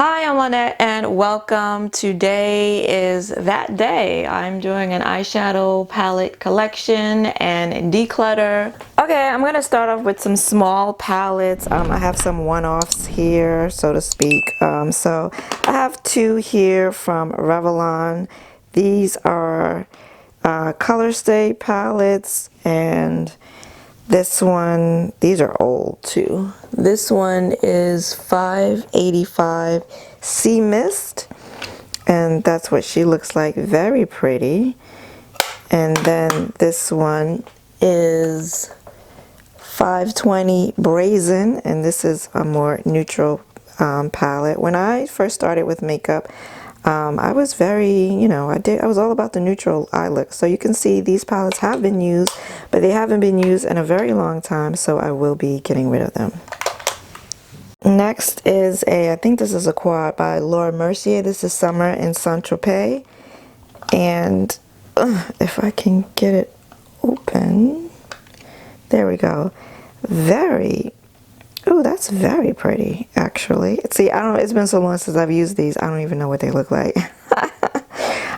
Hi, I'm Lynette and welcome. Today is that day. I'm doing an eyeshadow palette collection and declutter. Okay, I'm going to start off with some small palettes. I have some one-offs here, so to speak. So I have two here from Revlon. These are Color Stay palettes, and this one, these are old too. This one is 585 Sea Mist, and that's what she looks like. Very pretty. And then this one is 520 Brazen, and this is a more neutral palette. When I first started with makeup, I was very, I was all about the neutral eye look. So you can see these palettes have been used, but they haven't been used in a very long time, so I will be getting rid of them. Next is I think this is a quad by Laura Mercier. This is Summer in Saint-Tropez. And if I can get it open, there we go. Oh, that's very pretty, actually. See, I don't know, it's been so long since I've used these, I don't even know what they look like.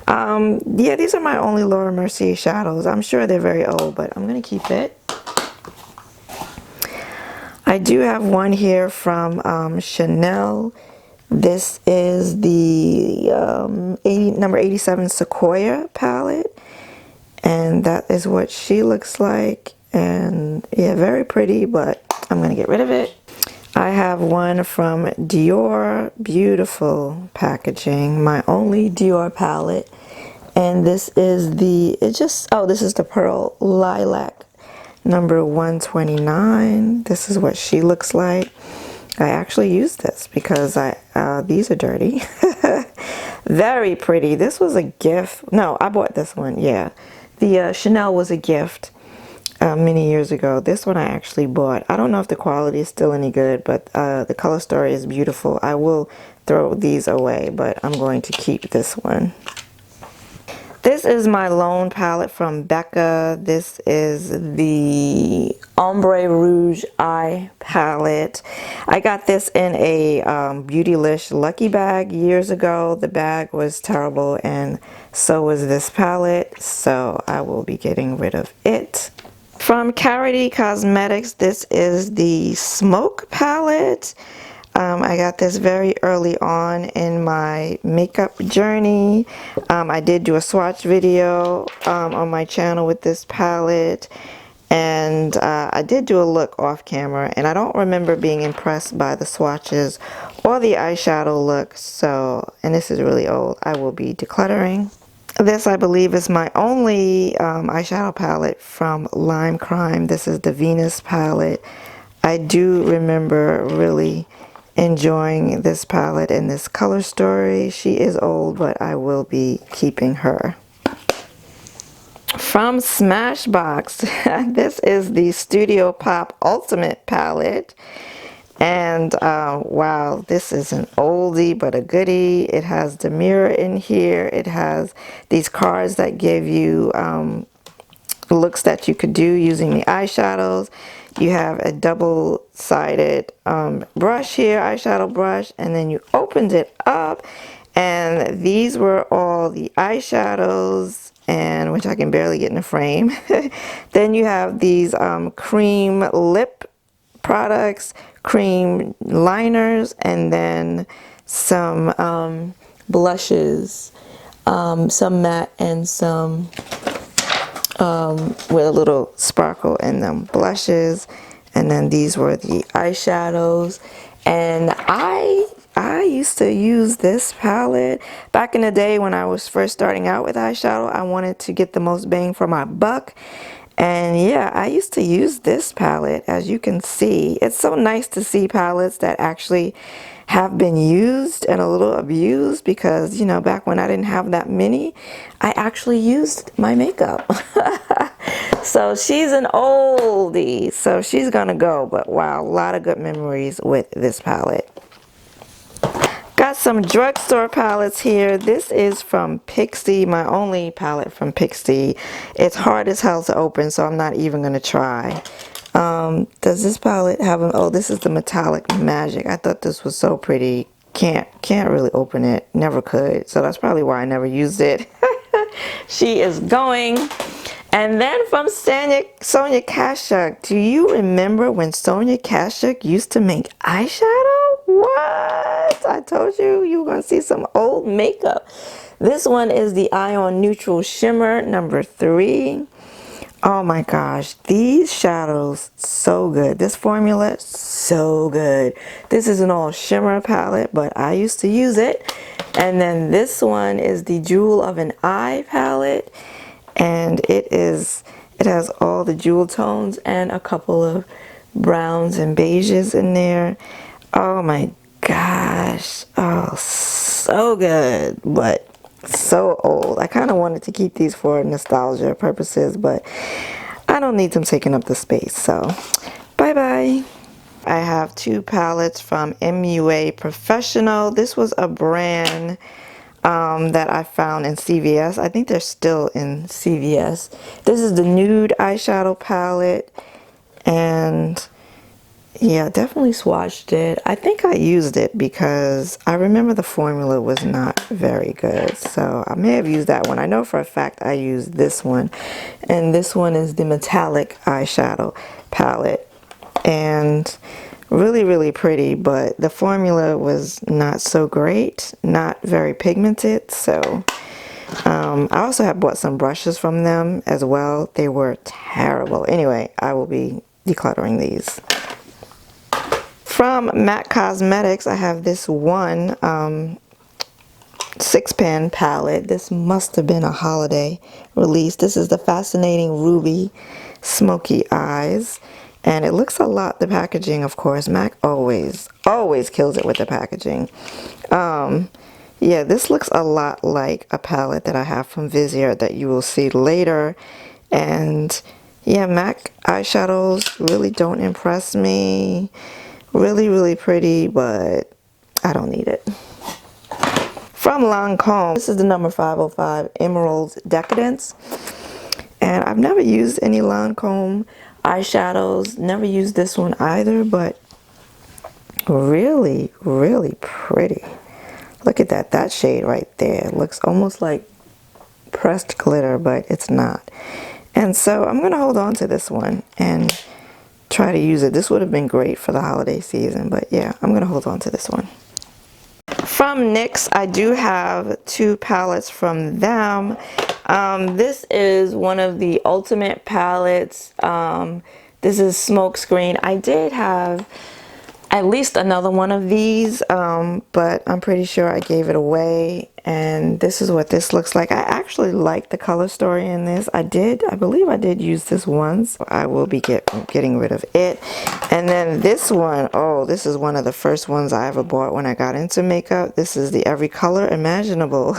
Yeah, these are my only Laura Mercier shadows. I'm sure they're very old, but I'm going to keep it. I do have one here from Chanel. This is the number 87 Sequoia palette. And that is what she looks like. And yeah, very pretty, but I'm going to get rid of it. I have one from Dior. Beautiful packaging. My only Dior palette. And this is this is the Pearl Lilac number 129. This is what she looks like. I actually used this because these are dirty. Very pretty. This was a gift. No, I bought this one. Yeah. The Chanel was a gift many years ago. This one I actually bought. I don't know if the quality is still any good, but the color story is beautiful. I will throw these away, but I'm going to keep this one. This is my Lone palette from Becca. This is the Ombre Rouge Eye palette. I got this in a Beautylish Lucky bag years ago. The bag was terrible, and so was this palette, so I will be getting rid of it. From Carity Cosmetics, this is the Smoke palette. I got this very early on in my makeup journey. I did do a swatch video on my channel with this palette, and I did do a look off camera, and I don't remember being impressed by the swatches or the eyeshadow look. So, and this is really old. I will be decluttering. This, I believe, is my only eyeshadow palette from Lime Crime. This is the Venus palette. I do remember really enjoying this palette and this color story. She is old, but I will be keeping her. From Smashbox, this is the Studio Pop Ultimate palette. And wow, this is an oldie but a goodie. It has the mirror in here. It has these cards that give you looks that you could do using the eyeshadows. You have a double-sided brush here, eyeshadow brush, and then you opened it up, and these were all the eyeshadows, and which I can barely get in the frame. Then you have these cream lip products, cream liners, and then some blushes, some matte and some with a little sparkle in them, blushes. And then these were the eyeshadows, and I used to use this palette back in the day when I was first starting out with eyeshadow. I wanted to get the most bang for my buck, and yeah, I used to use this palette. As you can see, it's so nice to see palettes that actually have been used and a little abused, because you know, back when I didn't have that many, I actually used my makeup. So she's an oldie, so she's gonna go, but wow, a lot of good memories with this palette. Got some drugstore palettes here. This is from Pixie, my only palette from Pixie. It's hard as hell to open, so I'm not even gonna try. Does this palette have oh, this is the Metallic Magic. I thought this was so pretty. can't really open it. Never could. So that's probably why I never used it. She is going. And then from Sonia Kashuk. Do you remember when Sonia Kashuk used to make eyeshadow? What? I told you you were going to see some old makeup. This one is the Ion Neutral Shimmer number 3. Oh my gosh, these shadows, so good. This formula, so good. This is an all shimmer palette, but I used to use it. And then this one is the Jewel of an Eye palette. And it has all the jewel tones and a couple of browns and beiges in there. Oh my gosh. Oh, so good, but so old. I kind of wanted to keep these for nostalgia purposes, but I don't need them taking up the space, so bye bye. I have 2 palettes from MUA Professional. This was a brand that I found in CVS. I think they're still in CVS. This is the nude eyeshadow palette, and yeah, definitely swatched it. I think I used it because I remember the formula was not very good, so I may have used that one. I know for a fact I used this one, and this one is the metallic eyeshadow palette, and really pretty, but the formula was not so great, not very pigmented. So I also have bought some brushes from them as well. They were terrible. Anyway, I will be decluttering these. From MAC Cosmetics, I have this one 6-pan palette. This must have been a holiday release. This is the Fascinating Ruby Smoky Eyes. And it looks a lot, the packaging, of course. MAC always kills it with the packaging. Yeah, this looks a lot like a palette that I have from Vizier that you will see later. And yeah, MAC eyeshadows really don't impress me. Really pretty, but I don't need it. From Lancome, this is the number 505 Emerald Decadence. And I've never used any Lancome eyeshadows, never used this one either, but really pretty. Look at that shade right there. It looks almost like pressed glitter, but it's not. And so I'm gonna hold on to this one and try to use it. This would have been great for the holiday season, but yeah, I'm gonna hold on to this one. From NYX, I do have 2 palettes from them. This is one of the Ultimate palettes. This is Smokescreen. I did have at least another one of these, but I'm pretty sure I gave it away. And this is what this looks like. I actually like the color story in this. I believe I did use this once. I will be getting rid of it. And then this one, oh, this is one of the first ones I ever bought when I got into makeup. This is the Every Color Imaginable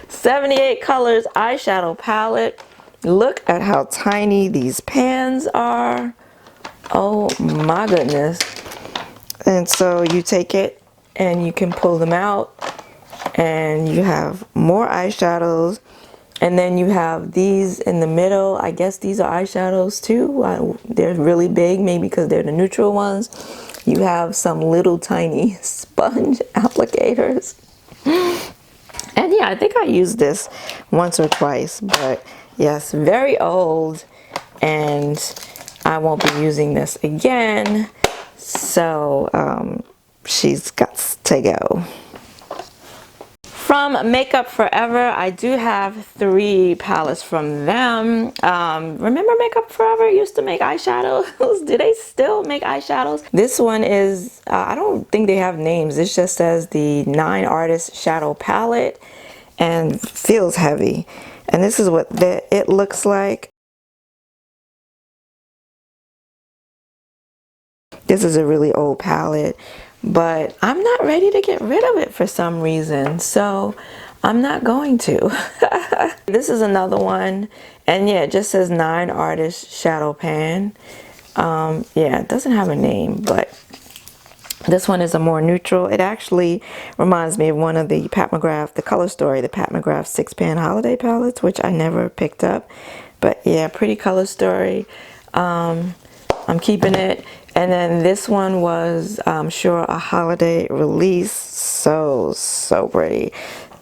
78 Colors eyeshadow palette. Look at how tiny these pans are. Oh my goodness. And so you take it and you can pull them out, and you have more eyeshadows, and then you have these in the middle. I guess these are eyeshadows too. They're really big, maybe because they're the neutral ones. You have some little tiny sponge applicators. And yeah, I think I used this once or twice, but yes, very old, and I won't be using this again. So she's got to go. From Makeup Forever, I do have 3 palettes from them. Remember Makeup Forever used to make eyeshadows? Do they still make eyeshadows? This one is, I don't think they have names. It just says the 9 Artist Shadow Palette, and feels heavy. And this is what it looks like. This is a really old palette, but I'm not ready to get rid of it for some reason, so I'm not going to. This is another one, and yeah, it just says 9 Artist Shadow Pan. Yeah, it doesn't have a name, but this one is a more neutral. It actually reminds me of one of the Pat McGrath, the Color Story, the Pat McGrath 6-pan holiday palettes, which I never picked up. But yeah, pretty color story. I'm keeping it. And then this one was, I'm sure, a holiday release. So pretty.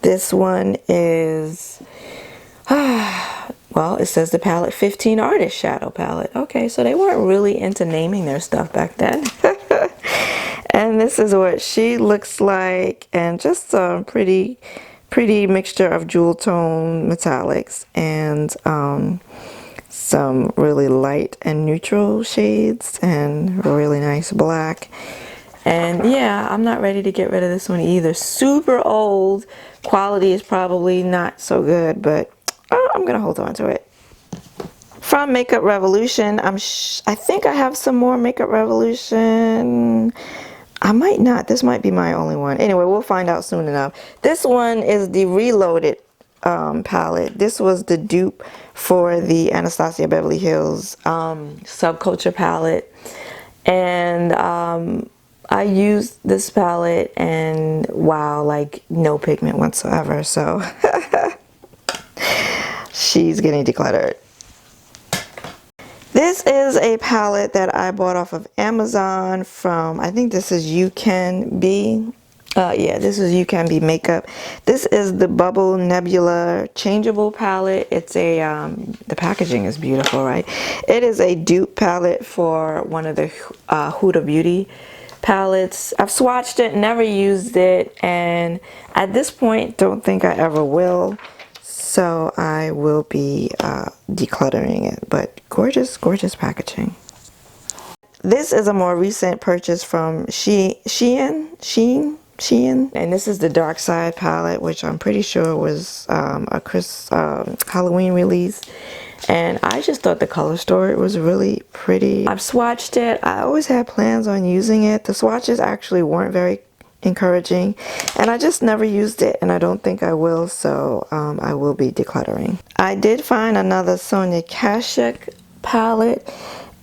This one is, well, it says the palette 15 Artist Shadow Palette. Okay, so they weren't really into naming their stuff back then. And this is what she looks like, and just a pretty mixture of jewel tone metallics and some really light and neutral shades and really nice black. And yeah, I'm not ready to get rid of this one either. Super old. Quality is probably not so good, but I'm gonna hold on to it. From Makeup Revolution, I think I have some more Makeup Revolution. I might not. This might be my only one. Anyway, we'll find out soon enough. This one is the Reloaded palette. This was the dupe for the Anastasia Beverly Hills Subculture palette. And I used this palette and wow, like no pigment whatsoever. So she's getting decluttered. This is a palette that I bought off of Amazon from, I think this is You Can Be. Yeah, this is You Can Be Makeup. This is the Bubble Nebula Changeable palette. It's a, the packaging is beautiful, right? It is a dupe palette for one of the Huda Beauty palettes. I've swatched it, never used it, and at this point, don't think I ever will. So I will be decluttering it, but gorgeous, gorgeous packaging. This is a more recent purchase from Shein, and this is the Dark Side palette, which I'm pretty sure was a Halloween release. And I just thought the color story was really pretty. I've swatched it. I always had plans on using it. The swatches actually weren't very encouraging, and I just never used it, and I don't think I will, so I will be decluttering. I did find another Sonia Kashuk palette,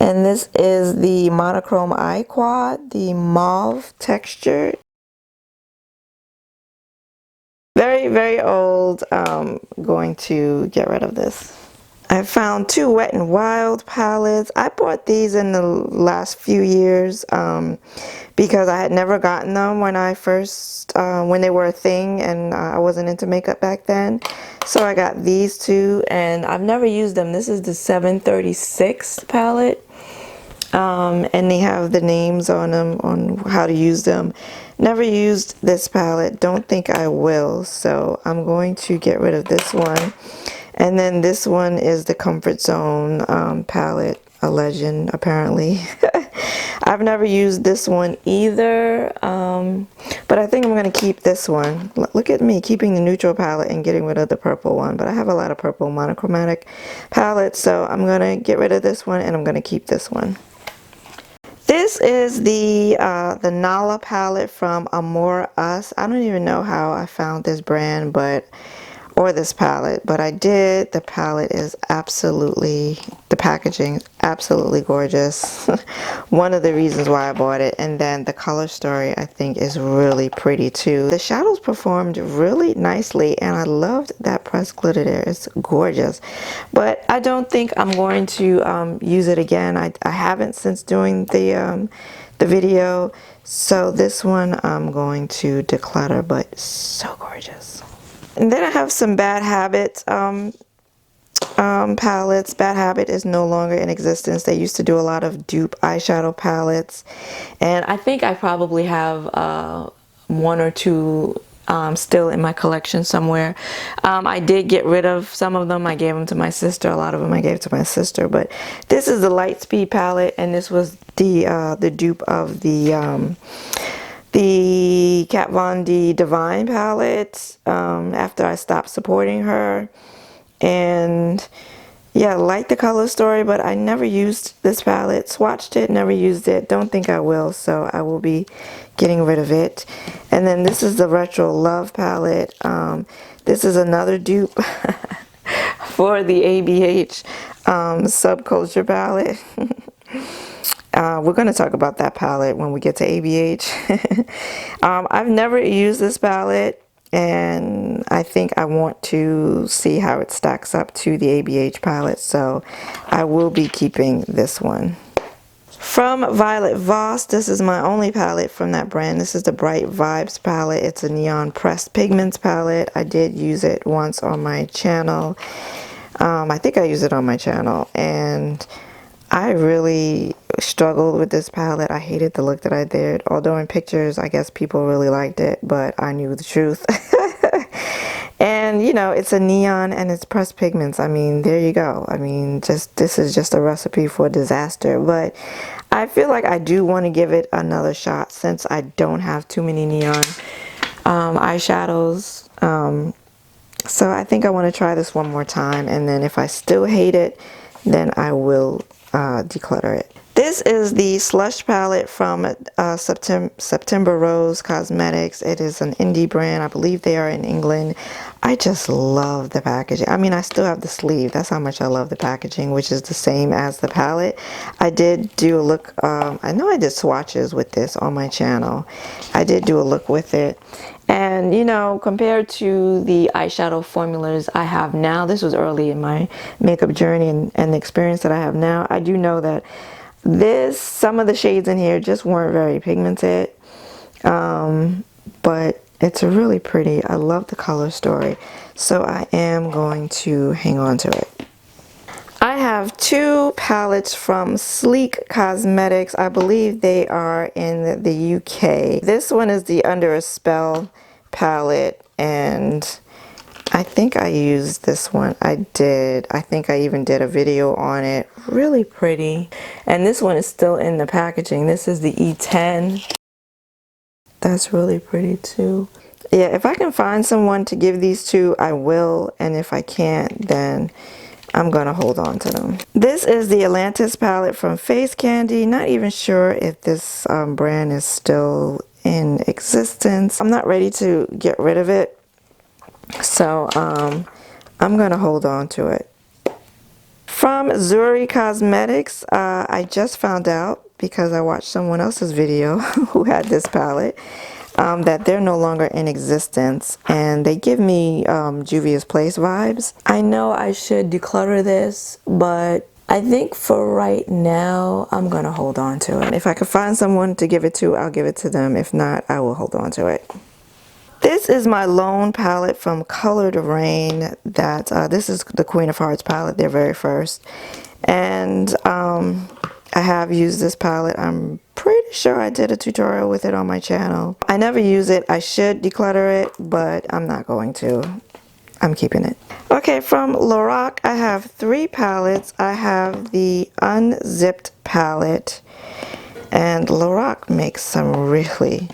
and this is the Monochrome Eye Quad, the mauve texture. Very old. Going to get rid of this. I found two Wet n Wild palettes. I bought these in the last few years because I had never gotten them when I first, when they were a thing, and I wasn't into makeup back then. So I got these two, and I've never used them. This is the 736 palette, and they have the names on them on how to use them. Never used this palette. Don't think I will. So I'm going to get rid of this one. And then this one is the Comfort Zone palette, a legend apparently. I've never used this one either, but I think I'm going to keep this one. Look at me keeping the neutral palette and getting rid of the purple one, but I have a lot of purple monochromatic palettes, so I'm going to get rid of this one and I'm going to keep this one. This is the Nala palette from Amore Us. I don't even know how I found this brand, or this palette, but I did. The palette is absolutely, the packaging is absolutely gorgeous. One of the reasons why I bought it. And then the color story I think is really pretty too. The shadows performed really nicely, and I loved that pressed glitter there. It's gorgeous, but I don't think I'm going to use it again. I haven't since doing the video, so this one I'm going to declutter, but so gorgeous. And then I have some Bad Habit palettes. Bad Habit is no longer in existence. They used to do a lot of dupe eyeshadow palettes, and I think I probably have one or two still in my collection somewhere. I did get rid of some of them. I gave them to my sister. A lot of them I gave to my sister. But this is the Lightspeed palette, and this was the dupe of the Kat Von D Divine palette after I stopped supporting her. And yeah, like the color story, but I never used this palette. Swatched it, never used it. Don't think I will, so I will be getting rid of it. And then this is the Retro Love palette. This is another dupe for the ABH Subculture palette. We're going to talk about that palette when we get to ABH. I've never used this palette, and I think I want to see how it stacks up to the ABH palette, so I will be keeping this one. From Violet Voss, this is my only palette from that brand. This is the Bright Vibes palette. It's a neon pressed pigments palette. I did use it once on my channel. I think I used it on my channel, and I really struggled with this palette. I hated the look that I did. Although in pictures, I guess people really liked it, but I knew the truth. And you know, it's a neon and it's pressed pigments. I mean, there you go. I mean, just this is just a recipe for disaster. But I feel like I do want to give it another shot since I don't have too many neon eyeshadows. So I think I want to try this one more time, and then if I still hate it, then I will declutter it. This is the Slush palette from September Rose Cosmetics. It is an indie brand. I believe they are in England. I just love the packaging. I mean, I still have the sleeve. That's how much I love the packaging, which is the same as the palette. I did do a look. I know I did swatches with this on my channel. I did do a look with it. And, you know, compared to the eyeshadow formulas I have now, this was early in my makeup journey and the experience that I have now, I do know that some of the shades in here just weren't very pigmented, but it's really pretty. I love the color story, so I am going to hang on to it. I have two palettes from Sleek Cosmetics. I believe they are in the UK. This one is the Under a Spell palette, and I think I used this one. I think I even did a video on it. Really pretty. And this one is still in the packaging. This is the E10. That's really pretty too. Yeah, if I can find someone to give these to, I will. And if I can't, then I'm gonna hold on to them. This is the Atlantis palette from Face Candy. Not even sure if this brand is still in existence. I'm not ready to get rid of it. So I'm gonna hold on to it. From Zuri Cosmetics, I just found out because I watched someone else's video who had this palette that they're no longer in existence, and they give me Juvia's Place vibes. I know I should declutter this, but I think for right now I'm gonna hold on to it. If I could find someone to give it to, I'll give it to them. If not, I will hold on to it. This is my Lone palette from Colored Rain. This is the Queen of Hearts palette, their very first. And I have used this palette. I'm pretty sure I did a tutorial with it on my channel. I never use it. I should declutter it, but I'm not going to. I'm keeping it. Okay, from Lorac, I have three palettes. I have the Unzipped palette, and Lorac makes some really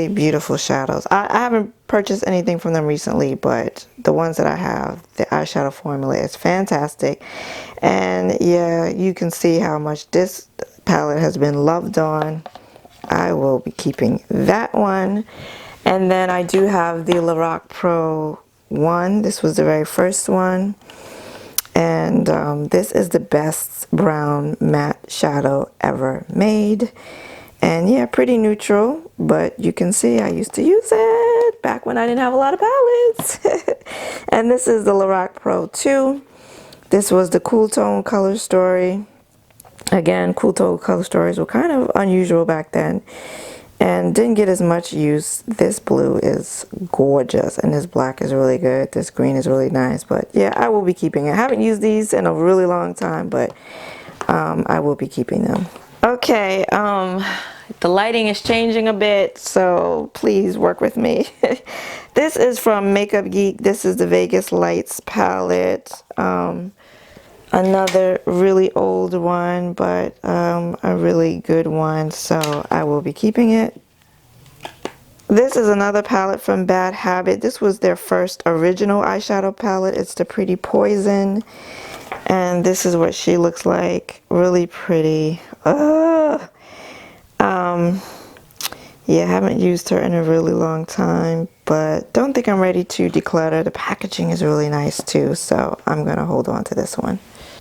beautiful shadows. I haven't purchased anything from them recently, but the ones that I have, the eyeshadow formula is fantastic. And yeah, you can see how much this palette has been loved on. I will be keeping that one. And then I do have the Lorac Pro 1. This was the very first one. And this is the best brown matte shadow ever made. And yeah, pretty neutral, but you can see I used to use it back when I didn't have a lot of palettes. And this is the Lorac Pro 2. This was the Cool Tone Color Story. Again, Cool Tone Color Stories were kind of unusual back then and didn't get as much use. This blue is gorgeous, and this black is really good. This green is really nice, but yeah, I will be keeping it. I haven't used these in a really long time, but I will be keeping them. Okay, the lighting is changing a bit, so please work with me. This is from Makeup Geek. This is the Vegas Lights palette. Another really old one, but a really good one, so I will be keeping it. This is another palette from Bad Habit. This was their first original eyeshadow palette. It's the Pretty Poison. And this is what she looks like. Really pretty. Yeah, I haven't used her in a really long time, but don't think I'm ready to declutter. The packaging is really nice too, so I'm gonna hold on to this one.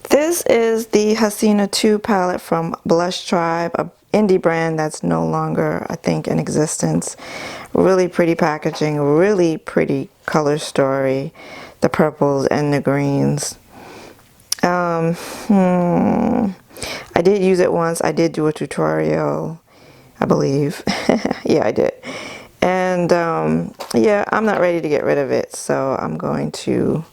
This is the Hasina 2 palette from Blush Tribe, an indie brand that's no longer, I think, in existence. Really pretty packaging, really pretty color story. The purples and the greens. I did use it once. I did do a tutorial, I believe. Yeah, I did. And yeah, I'm not ready to get rid of it, so I'm going to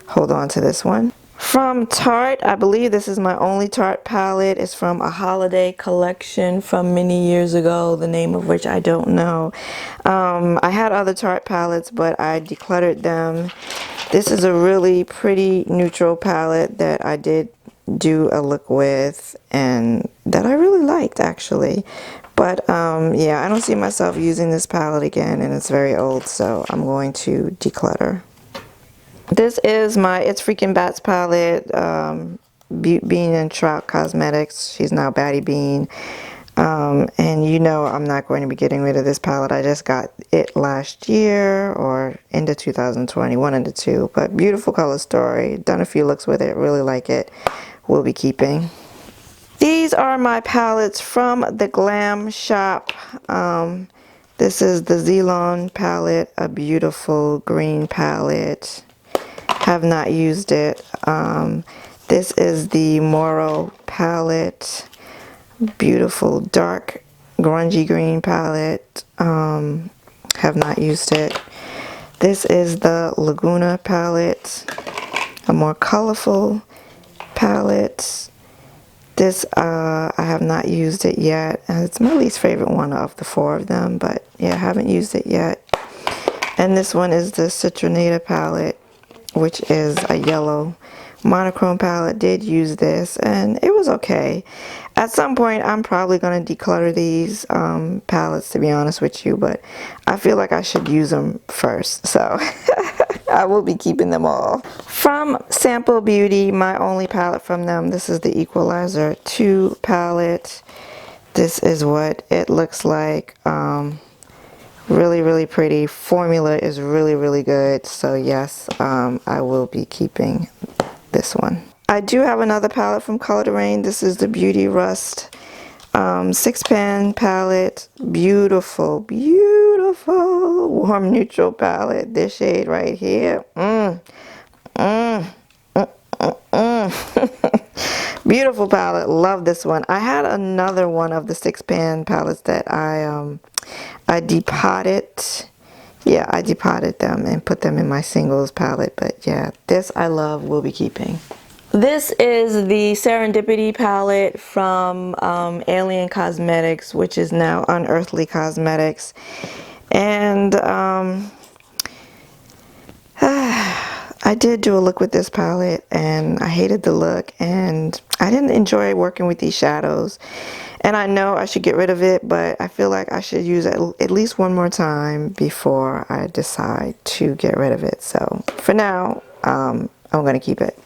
hold on to this one. From Tarte, I believe this is my only Tarte palette. It's from a holiday collection from many years ago, the name of which I don't know. I had other Tarte palettes, but I decluttered them. This is a really pretty neutral palette that I did do a look with and that I really liked, actually. But yeah, I don't see myself using this palette again, and it's very old, so I'm going to declutter. This is my It's Freaking Bats palette, Bean and Trout Cosmetics. She's now Batty Bean. And you know I'm not going to be getting rid of this palette. I just got it last year or into 2020, one of the two. But beautiful color story. Done a few looks with it. Really like it. We'll be keeping. These are my palettes from the Glam Shop. This is the Zelon palette, a beautiful green palette. Have not used it. This is the Moro palette, beautiful dark grungy green palette. Have not used it. This is the Laguna palette, a more colorful palette. This I have not used it yet. It's my least favorite one of the four of them, but yeah, I haven't used it yet. And this one is the Citronata palette, which is a yellow monochrome palette. Did use this and it was okay. At some point I'm probably going to declutter these palettes, to be honest with you, but I feel like I should use them first, so I will be keeping them all. From Sample Beauty, my only palette from them, this is the Equalizer 2 palette. This is what it looks like. Really, really pretty. Formula is really, really good. So yes, I will be keeping this one. I do have another palette from Color to Rain. This is the Beauty Rust 6-pan palette. Beautiful, beautiful warm neutral palette. This shade right here. Beautiful palette. Love this one. I had another one of the 6-pan palettes that I depotted. Yeah, I depotted them and put them in my singles palette. But yeah, this I love, will be keeping. This is the Serendipity palette from Alien Cosmetics, which is now Unearthly Cosmetics. And I did do a look with this palette and I hated the look and I didn't enjoy working with these shadows. And I know I should get rid of it, but I feel like I should use it at least one more time before I decide to get rid of it. So for now, I'm going to keep it.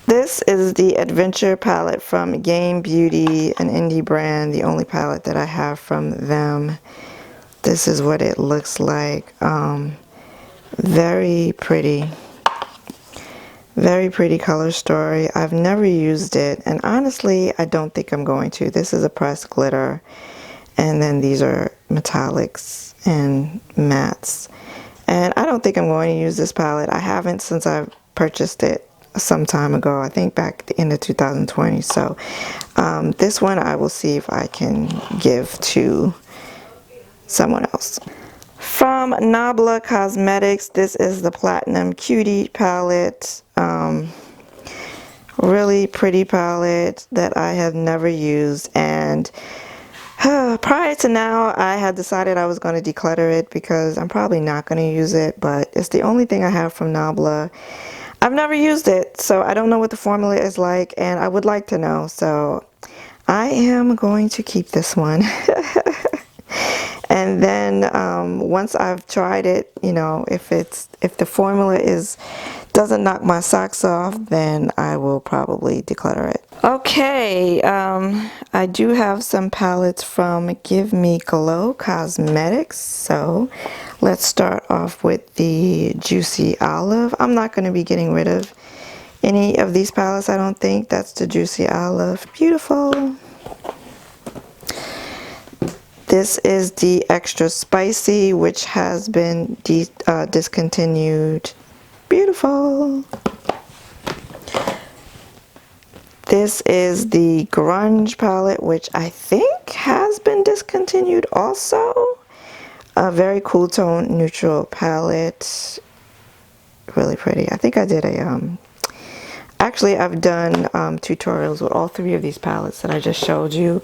This is the Adventure palette from Game Beauty, an indie brand, the only palette that I have from them. This is what it looks like. Very pretty. Very pretty color story. I've never used it, and honestly I don't think I'm going to. This is a pressed glitter, and then these are metallics and mattes, and I don't think I'm going to use this palette. I haven't since I purchased it some time ago, I think back at the end of 2020. So this one I will see if I can give to someone else. From Nabla Cosmetics, this is the Platinum Cutie palette. Really pretty palette that I have never used, and prior to now I had decided I was going to declutter it because I'm probably not going to use it, but it's the only thing I have from Nabla. I've never used it, so I don't know what the formula is like, and I would like to know, so I am going to keep this one. And then once I've tried it, you know, if the formula doesn't knock my socks off, then I will probably declutter it. Okay, I do have some palettes from Give Me Glow Cosmetics. So let's start off with the Juicy Olive. I'm not going to be getting rid of any of these palettes, I don't think. That's the Juicy Olive. Beautiful. This is the Extra Spicy, which has been discontinued. Beautiful. This is the Grunge palette, which I think has been discontinued also. A very cool tone neutral palette. Really pretty. I think I did a actually I've done tutorials with all three of these palettes that I just showed you.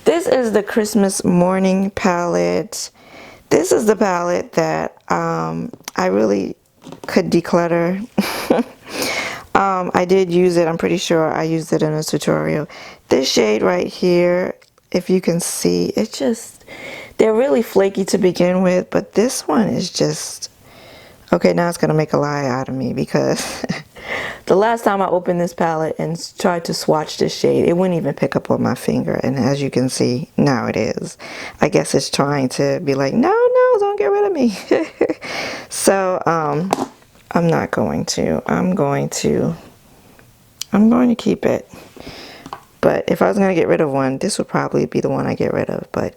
This is the Christmas morning palette. This is the palette that I really could declutter. I did use it. I'm pretty sure I used it in a tutorial. This shade right here, if you can see, it's just, they're really flaky to begin with, but this one is just, okay, now it's going to make a lie out of me because the last time I opened this palette and tried to swatch this shade, it wouldn't even pick up on my finger. And as you can see, now it is. I guess it's trying to be like, no, no, don't get rid of me. So, I'm not going to. I'm going to keep it. But if I was going to get rid of one, this would probably be the one I get rid of. But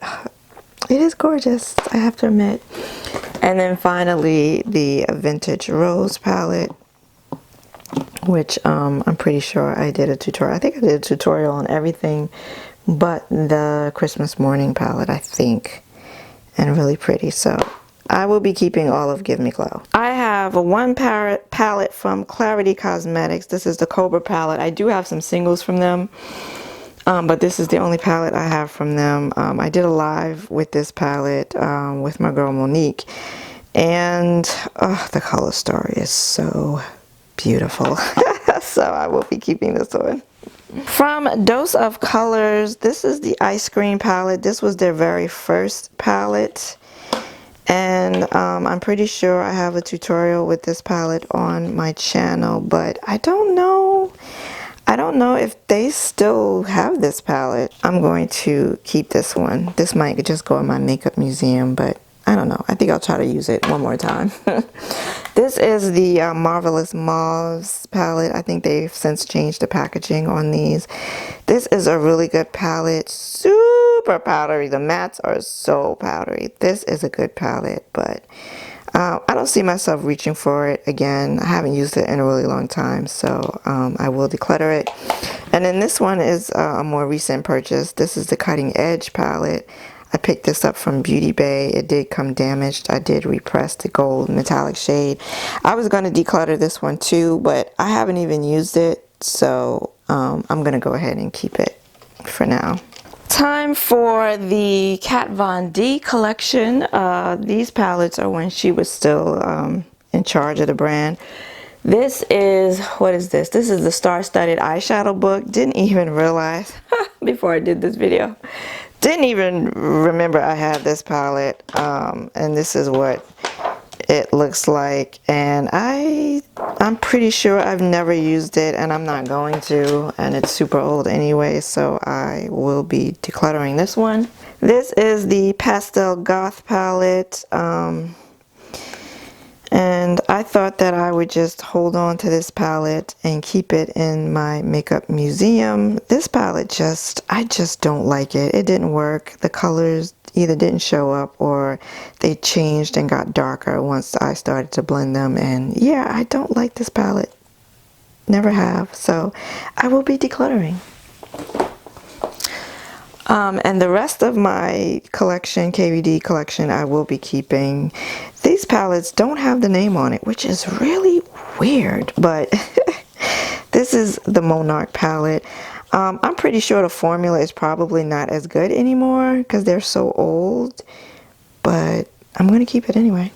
it is gorgeous, I have to admit. And then finally, the Vintage Rose palette, which I'm pretty sure I did a tutorial. I think I did a tutorial on everything but the Christmas morning palette, I think. And really pretty. So I will be keeping all of Give Me Glow. I have one palette from Clarity Cosmetics. This is the Cobra palette. I do have some singles from them, but this is the only palette I have from them. I did a live with this palette with my girl Monique, and the color story is so beautiful. So I will be keeping this one. From Dose of Colors, this is the Ice Cream palette. This was their very first palette. And I'm pretty sure I have a tutorial with this palette on my channel, but I don't know if they still have this palette. I'm going to keep this one. This might just go in my makeup museum, but I don't know. I think I'll try to use it one more time. This is the Marvelous Mauves palette. I think they've since changed the packaging on these. This is a really good palette. Super powdery. The mattes are so powdery. This is a good palette, but I don't see myself reaching for it again. I haven't used it in a really long time, so I will declutter it. And then this one is a more recent purchase. This is the Cutting Edge palette. I picked this up from Beauty Bay. It did come damaged. I did repress the gold metallic shade. I was going to declutter this one too, but I haven't even used it, so I'm going to go ahead and keep it for now. Time for the Kat Von D collection. These palettes are when she was still in charge of the brand. This is, what is this? This is the Star-Studded Eyeshadow book. Didn't even realize before I did this video. Didn't even remember I had this palette. And this is what it looks like. And I'm pretty sure I've never used it, and I'm not going to. And it's super old anyway, so I will be decluttering this one. This is the Pastel Goth palette. And I thought that I would just hold on to this palette and keep it in my makeup museum. This palette I just don't like it. It didn't work. The colors either didn't show up or they changed and got darker once I started to blend them. And yeah, I don't like this palette. Never have. So I will be decluttering. And the rest of my collection, KVD collection, I will be keeping. These palettes don't have the name on it, which is really weird, but this is the Monarch palette. I'm pretty sure the formula is probably not as good anymore because they're so old, but I'm going to keep it anyway.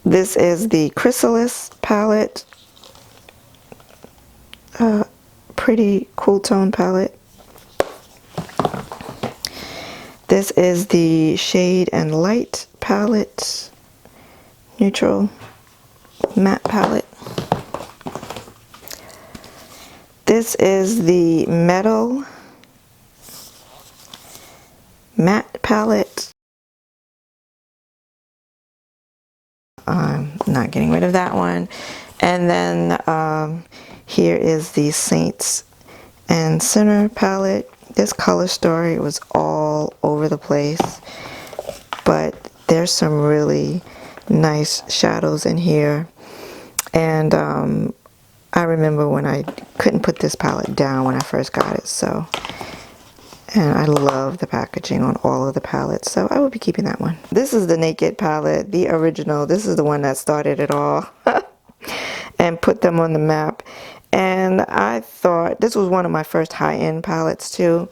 This is the Chrysalis palette. Pretty cool tone palette. This is the Shade and Light palette, neutral matte palette. This is the Metal matte palette. I'm not getting rid of that one. And then here is the Saints and Sinner palette. This color story was all over the place, but there's some really nice shadows in here. And I remember when I couldn't put this palette down when I first got it, so. And I love the packaging on all of the palettes, so I will be keeping that one. This is the Naked palette, the original. This is the one that started it all and put them on the map. And I thought, this was one of my first high-end palettes too.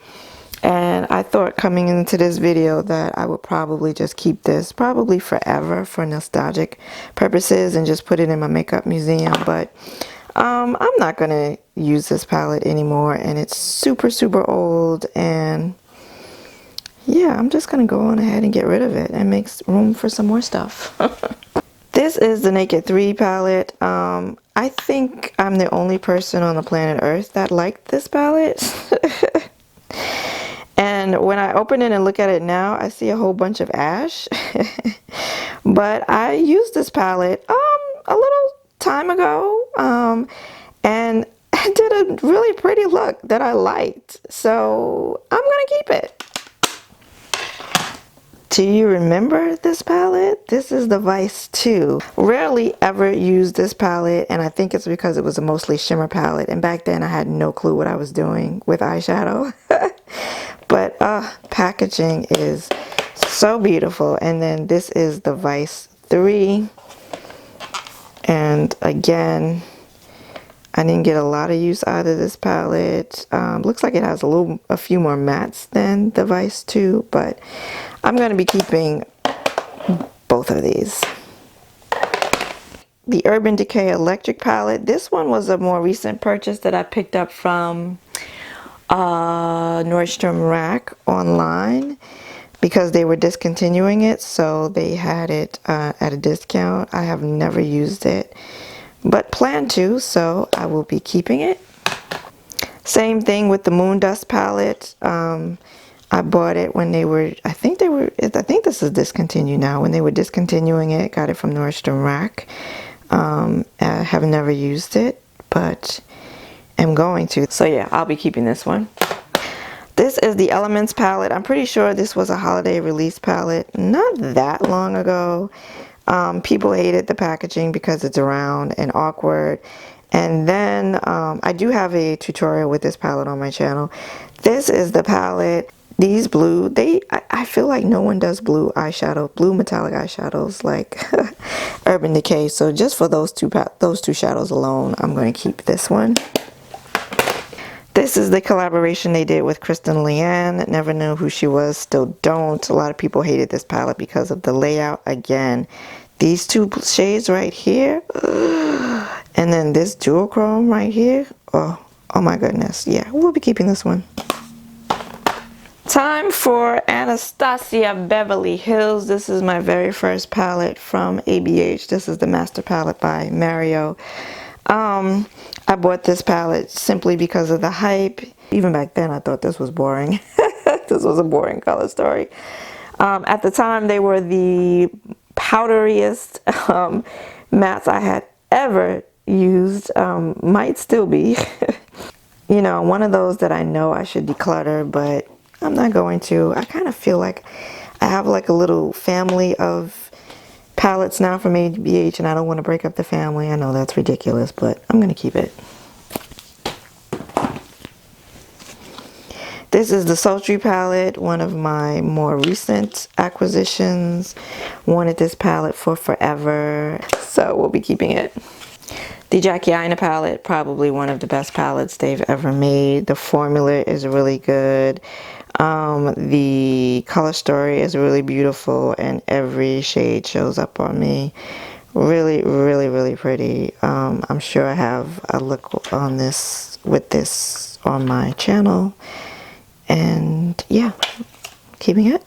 And I thought coming into this video that I would probably just keep this probably forever for nostalgic purposes and just put it in my makeup museum. But I'm not gonna use this palette anymore, and it's super old, and yeah, I'm just gonna go on ahead and get rid of it and make room for some more stuff. This is the Naked 3 palette. I think I'm the only person on the planet Earth that liked this palette. And when I open it and look at it now, I see a whole bunch of ash. But I used this palette a little time ago, and I did a really pretty look that I liked. So I'm gonna keep it. Do you remember this palette? This is the Vice 2. Rarely ever used this palette, and I think it's because it was a mostly shimmer palette, and back then I had no clue what I was doing with eyeshadow. But packaging is so beautiful. And then this is the Vice 3. And again, I didn't get a lot of use out of this palette. Looks like it has a few more mattes than the Vice 2, but I'm going to be keeping both of these. The Urban Decay Electric palette. This one was a more recent purchase that I picked up from Nordstrom Rack online because they were discontinuing it, so they had it at a discount. I have never used it, but plan to, so I will be keeping it. Same thing with the Moon Dust palette. I bought it when they were, I think this is discontinued now. When they were discontinuing it, got it from Nordstrom Rack. I have never used it, but I'm going to. So yeah, I'll be keeping this one. This is the Elements palette. I'm pretty sure this was a holiday release palette not that long ago. People hated the packaging because it's round and awkward. And then I do have a tutorial with this palette on my channel. This is the palette. These blue, I feel like no one does blue eyeshadow, blue metallic eyeshadows like Urban Decay. So just for those two shadows alone, I'm going to keep this one. This is the collaboration they did with Kristen Leanne. Never knew who she was, still don't. A lot of people hated this palette because of the layout. Again, these two shades right here, and then this dual chrome right here. Oh my goodness. Yeah, we'll be keeping this one. Time for Anastasia Beverly Hills. This is my very first palette from ABH. This is the Master Palette by Mario. I bought this palette simply because of the hype. Even back then I thought this was boring. This was a boring color story. At the time they were the powderiest mattes I had ever used. Might still be. You know, one of those that I know I should declutter, but I'm not going to. I kind of feel like I have like a little family of palettes now from ABH, and I don't want to break up the family. I know that's ridiculous, but I'm going to keep it. This is the Sultry palette, one of my more recent acquisitions. Wanted this palette for forever, so we'll be keeping it. The Jackie Aina palette, probably one of the best palettes they've ever made. The formula is really good. The color story is really beautiful, and every shade shows up on me. Really pretty. I'm sure I have a look on this with this on my channel, and yeah, keeping it.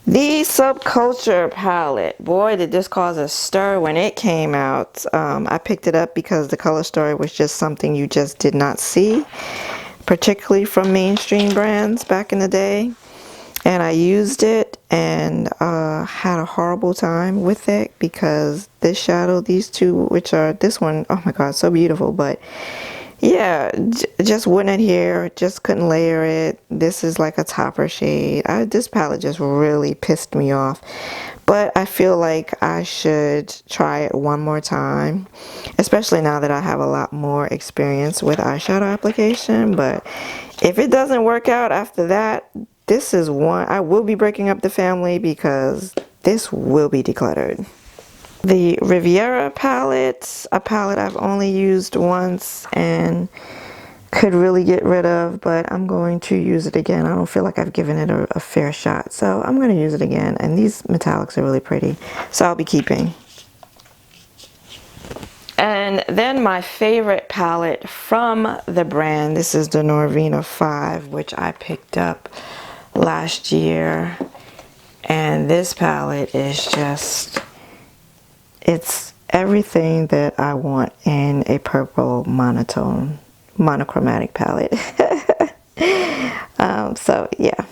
The Subculture palette. Boy, did this cause a stir when it came out. I picked it up because the color story was just something you just did not see, particularly from mainstream brands back in the day. And I used it and had a horrible time with it because this shadow, these two, which are this one, oh my god, so beautiful, but yeah, just wouldn't adhere, just couldn't layer it. This is like a topper shade. This palette just really pissed me off. but I feel like I should try it one more time, especially now that I have a lot more experience with eyeshadow application. But if it doesn't work out after that, this is one I will be breaking up the family, because this will be decluttered. The Riviera palette, a palette I've only used once and could really get rid of, but I'm going to use it again. I don't feel like I've given it a fair shot, so I'm going to use it again. And these metallics are really pretty, so I'll be keeping. And then my favorite palette from the brand, this is the Norvina 5, which I picked up last year. And this palette is just, it's everything that I want in a purple monochromatic palette. So yeah,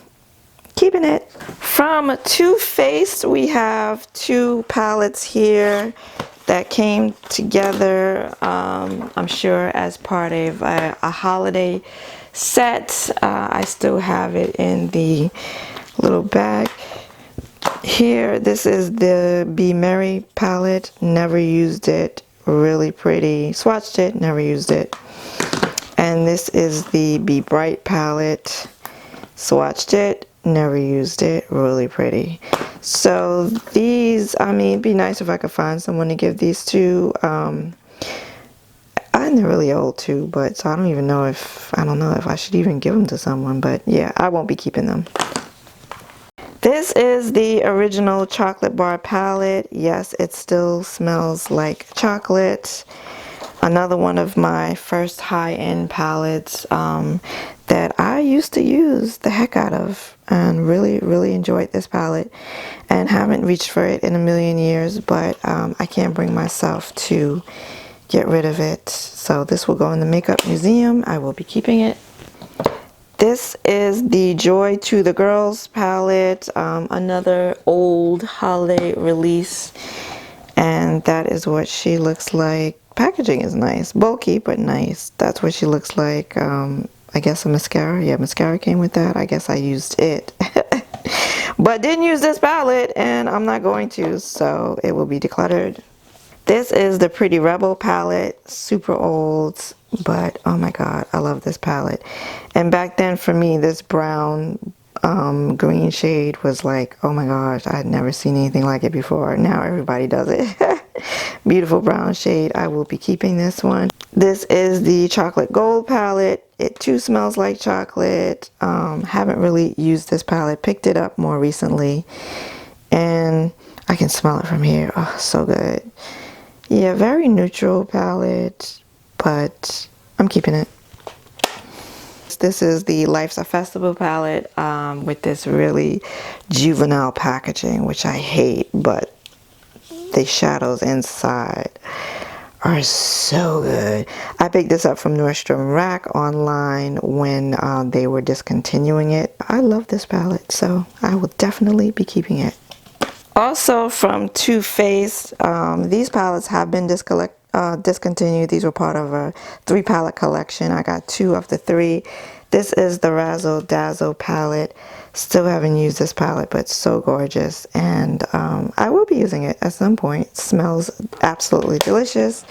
keeping it. From Too Faced, we have two palettes here that came together, I'm sure as part of a holiday set. I still have it in the little bag here. This is the Be Merry palette. Never used it. Really pretty. Swatched it, never used it. And this is the Be Bright palette. Swatched it, never used it. Really pretty. So these, I mean, it'd be nice if I could find someone to give these to. And they're really old too, but so I don't even know if, I don't know if I should even give them to someone, but yeah, I won't be keeping them. This is the original chocolate bar palette. Yes, it still smells like chocolate. Another one of my first high-end palettes that I used to use the heck out of, and really enjoyed this palette, and haven't reached for it in a million years, but I can't bring myself to get rid of it. So this will go in the makeup museum. I will be keeping it. This is the Joy to the Girls palette, another old holiday release, and that is what she looks like. Packaging is nice, bulky but nice. That's what she looks like. I guess a mascara. Yeah, mascara came with that. I guess I used it. But didn't use this palette, and I'm not going to, so it will be decluttered. This is the Pretty Rebel palette. Super old, but oh my god, I love this palette. And back then for me, this brown green shade was like, oh my gosh, I had never seen anything like it before. Now everybody does it. Beautiful brown shade. I will be keeping this one. This is the Chocolate Gold palette. It too smells like chocolate. Haven't really used this palette. Picked it up more recently, and I can smell it from here. Oh, so good. Yeah, very neutral palette, but I'm keeping it. This is the Life's a Festival palette with this really juvenile packaging, which I hate, but the shadows inside are so good. I picked this up from Nordstrom Rack online when they were discontinuing it. I love this palette, so I will definitely be keeping it. Also from Too Faced, these palettes have been discontinued. These were part of a 3 palette collection. I got 2 of the 3. This is the Razzle Dazzle palette. Still haven't used this palette, but so gorgeous, and I will be using it at some point. It smells absolutely delicious.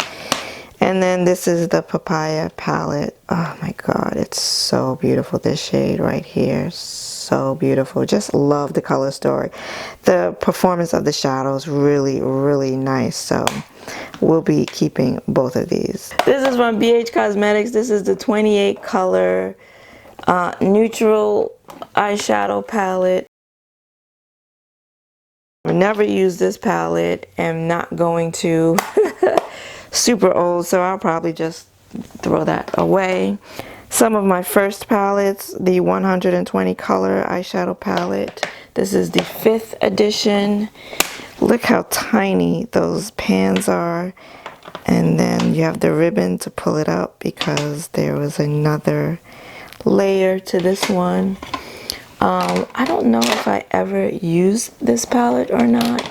And then this is the Papaya palette. Oh my god, it's so beautiful. This shade right here, so beautiful. Just love the color story. The performance of the shadows really nice, so we'll be keeping both of these. This is from BH Cosmetics. This is the 28 color neutral eyeshadow palette. I've never used this palette, am not going to. Super old, so I'll probably just throw that away. Some of my first palettes, the 120 color eyeshadow palette. This is the 5th edition. Look how tiny those pans are, and then you have the ribbon to pull it up because there was another layer to this one. I don't know if I ever used this palette or not.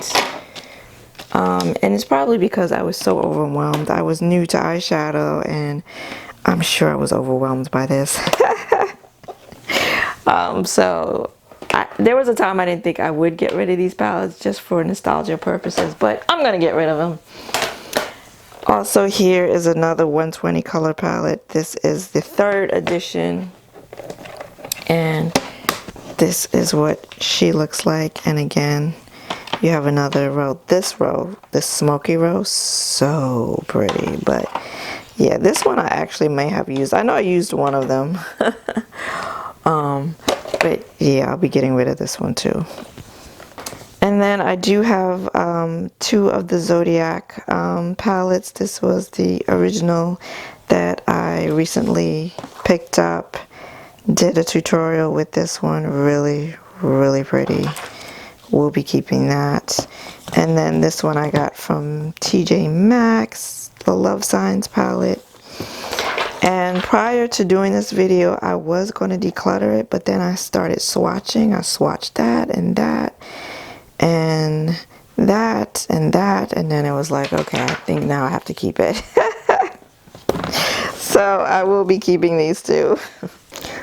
And it's probably because I was so overwhelmed. I was new to eyeshadow, and I'm sure I was overwhelmed by this. So There was a time I didn't think I would get rid of these palettes just for nostalgia purposes, but I'm gonna get rid of them. Also, here is another 120 color palette. This is the 3rd edition, and this is what she looks like. And again, you have another row. This smoky row, so pretty. But yeah, this one I actually may have used. I know I used one of them. But yeah, I'll be getting rid of this one too. And then I do have 2 of the Zodiac palettes. This was the original that I recently picked up. Did a tutorial with this one. Really, really pretty. We'll be keeping that. And then this one I got from TJ Maxx, the Love Signs palette. And prior to doing this video, I was going to declutter it, but then I started swatching. I swatched that and that and that and that, and then it was like, okay, I think now I have to keep it. So I will be keeping these 2.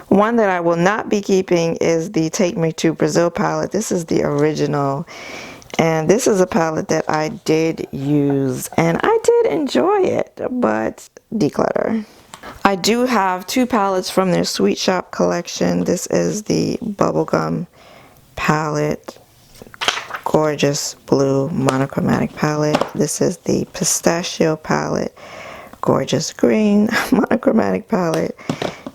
One that I will not be keeping is the Take Me to Brazil palette. This is the original, and this is a palette that I did use and I did enjoy it, but declutter. I do have 2 palettes from their Sweet Shop collection. This is the Bubblegum palette, gorgeous blue monochromatic palette. This is the Pistachio palette, gorgeous green monochromatic palette,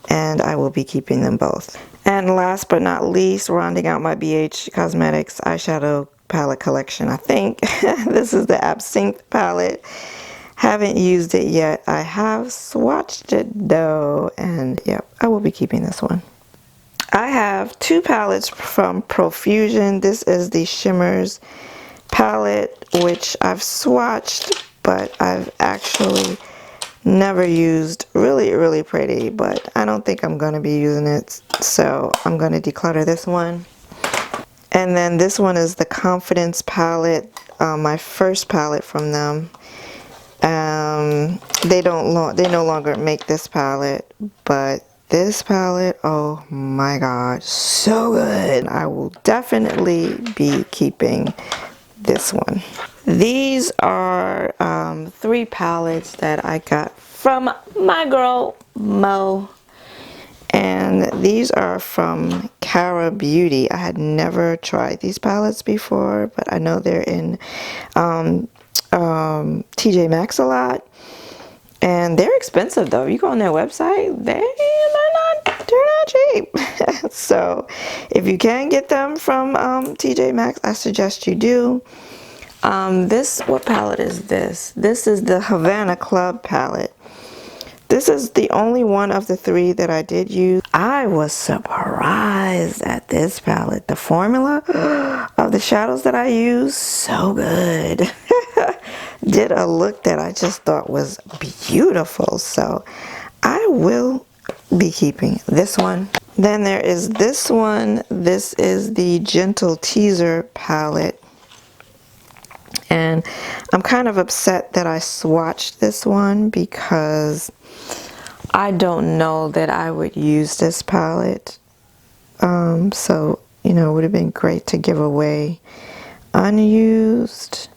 and I will be keeping them both. And last but not least, rounding out my BH Cosmetics eyeshadow palette collection, I think this is the Absinthe palette. Haven't used it yet. I have swatched it though, and yep, I will be keeping this one. I have 2 palettes from Profusion. This is the Shimmers palette, which I've swatched, but I've actually never used. Really, really pretty, but I don't think I'm going to be using it, so I'm going to declutter this one. And then this one is the Confidence palette, my first palette from them. They no longer make this palette, but this palette, oh my god, so good. I will definitely be keeping this one. These are 3 palettes that I got from my girl Mo, and these are from Cara Beauty. I had never tried these palettes before, but I know they're in TJ Maxx a lot, and they're expensive though. You go on their website, they're not cheap. So if you can get them from TJ Maxx, I suggest you do. What palette is this? This is the Havana Club palette. This is the only one of the 3 that I did use. I was surprised at this palette. The formula of the shadows that I used, so good. Did a look that I just thought was beautiful. So I will be keeping this one. Then there is this one. This is the Gentle Teaser palette. And I'm kind of upset that I swatched this one because I don't know that I would use this palette. So, you know, it would have been great to give away unused.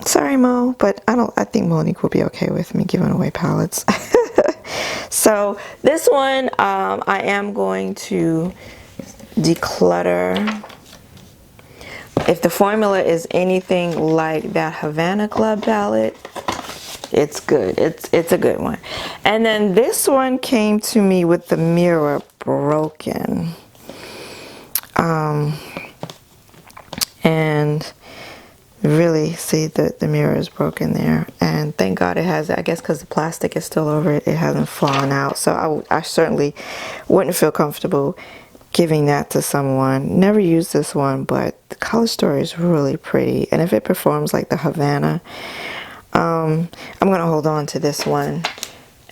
Sorry, Mo, but I think Monique will be okay with me giving away palettes. So this one, I am going to declutter. If the formula is anything like that Havana Club palette, it's good. It's a good one. And then this one came to me with the mirror broken. And really see that the mirror is broken there, and thank God it has, I guess because the plastic is still over it, it hasn't fallen out. So I certainly wouldn't feel comfortable giving that to someone. Never used this one, but the color story is really pretty, and if it performs like the Havana, I'm gonna hold on to this one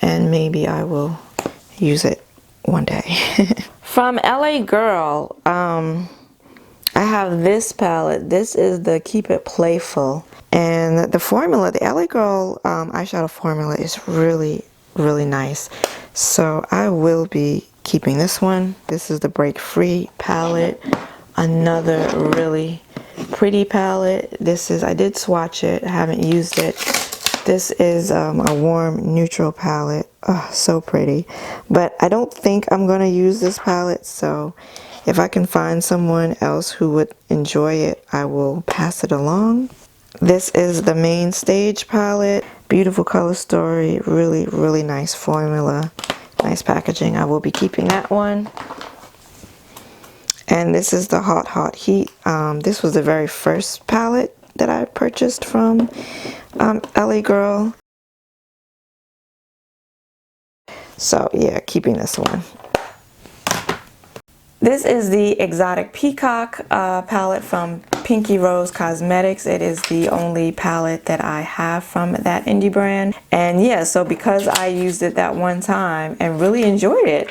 and maybe I will use it one day. From LA Girl, I have this palette. This is the Keep It Playful, and the formula, the LA Girl eyeshadow formula, is really, really nice. So I will be keeping this one. This is the Break Free palette. Another really pretty palette. This is, I did swatch it, I haven't used it. This is a warm neutral palette. Oh, so pretty. But I don't think I'm going to use this palette, so if I can find someone else who would enjoy it, I will pass it along. This is the Main Stage palette. Beautiful color story. Really, really nice formula. Nice packaging. I will be keeping that one. And this is the Hot Hot Heat. This was the very first palette that I purchased from LA Girl. So yeah, keeping this one. This is the Exotic Peacock palette from Pinky Rose Cosmetics. It is the only palette that I have from that indie brand. And yeah, so because I used it that one time and really enjoyed it,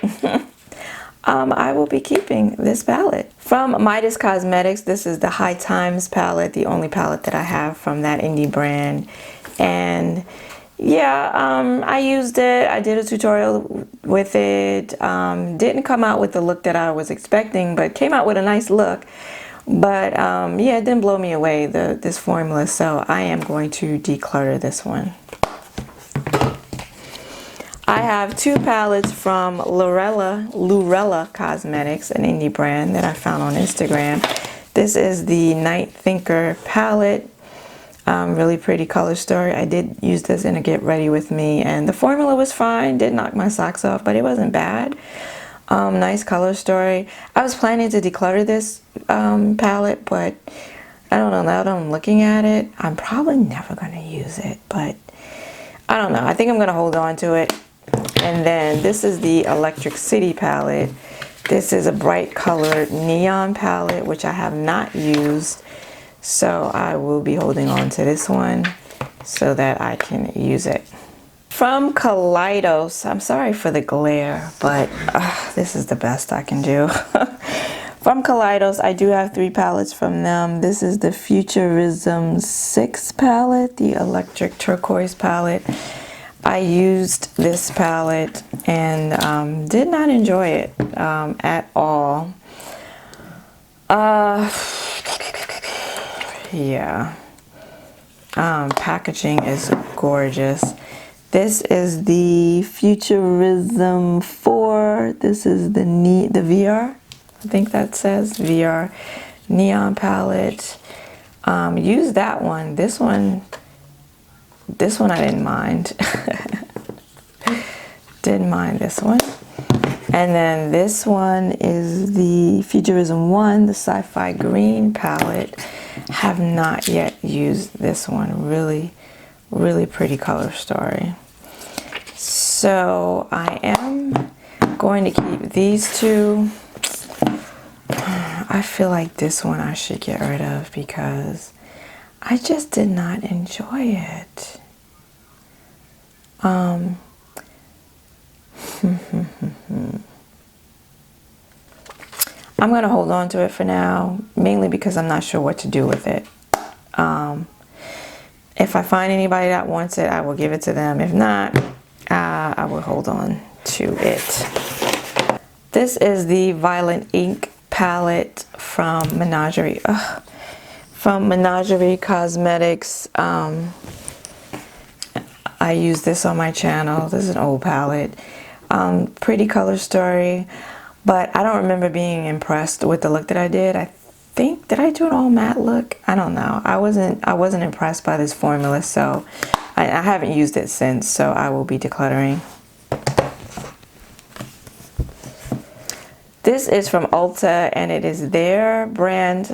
I will be keeping this palette. From Midas Cosmetics, this is the High Times palette, the only palette that I have from that indie brand. And yeah, I used it. I did a tutorial with it. Didn't come out with the look that I was expecting, but came out with a nice look. But yeah, it didn't blow me away, this formula, so I am going to declutter this one. I have two palettes from Lurella Cosmetics, an indie brand that I found on Instagram. This is the Night Thinker palette. Really pretty color story. I did use this in a Get Ready With Me, and the formula was fine. Did knock my socks off, but it wasn't bad. Nice color story. I was planning to declutter this palette, but I don't know, now that I'm looking at it, I'm probably never going to use it, but I don't know. I think I'm going to hold on to it. And then this is the Electric City palette. This is a bright colored neon palette, which I have not used. So I will be holding on to this one so that I can use it. From Kaleidos, I'm sorry for the glare, but this is the best I can do. From Kaleidos, I do have 3 palettes from them. This is the Futurism 6 palette, the Electric Turquoise palette. I used this palette and did not enjoy it at all. Yeah. Packaging is gorgeous. This is the Futurism 4. This is the VR. I think that says VR neon palette. Use that one. This one I didn't mind. Didn't mind this one. And then this one is the Futurism 1, the Sci-Fi Green palette. Have not yet used this one. Really, really pretty color story. So I am going to keep these 2. I feel like this one I should get rid of because I just did not enjoy it. I'm going to hold on to it for now, mainly because I'm not sure what to do with it. If I find anybody that wants it, I will give it to them. If not, I will hold on to it. This is the Violet Ink palette from Menagerie. From Menagerie Cosmetics. I use this on my channel. This is an old palette. Pretty color story, but I don't remember being impressed with the look that I did. I think, did I do an all matte look? I don't know. I wasn't impressed by this formula, so I haven't used it since, so I will be decluttering. This is from Ulta, and it is their brand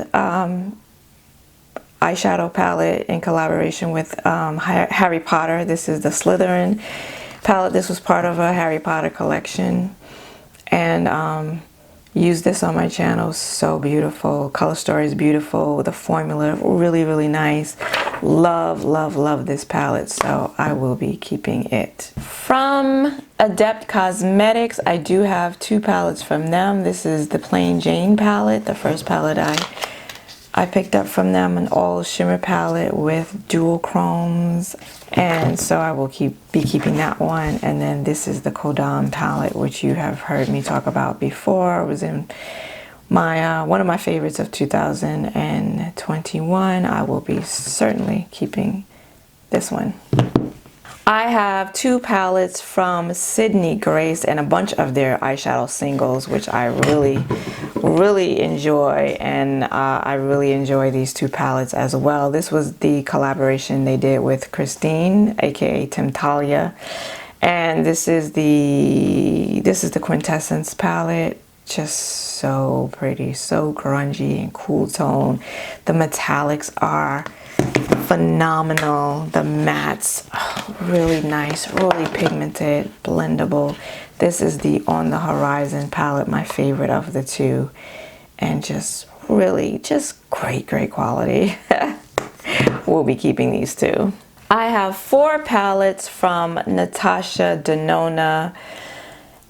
eyeshadow palette in collaboration with Harry Potter. This is the Slytherin palette. This was part of a Harry Potter collection, and used this on my channel. So beautiful. Color story is beautiful. The formula really, really nice. Love, love, love this palette, so I will be keeping it. From Adept Cosmetics, I do have 2 palettes from them. This is the Plain Jane palette, the first palette I I picked up from them an all shimmer palette with dual chromes, and so I will be keeping that one. And then this is the Kodam palette, which you have heard me talk about before. It was in my one of my favorites of 2021. I will be certainly keeping this one. I have two palettes from Sydney Grace and a bunch of their eyeshadow singles, which I really enjoy, and I really enjoy these two palettes as well. This was the collaboration they did with Christine, aka Timtalia, and this is the Quintessence palette. Just so pretty, so grungy and cool tone. The metallics are phenomenal. The mattes, really nice, really pigmented, blendable. This is the On the Horizon palette, my favorite of the two, and just really just great quality. We'll be keeping these two. I have 4 palettes from Natasha Denona,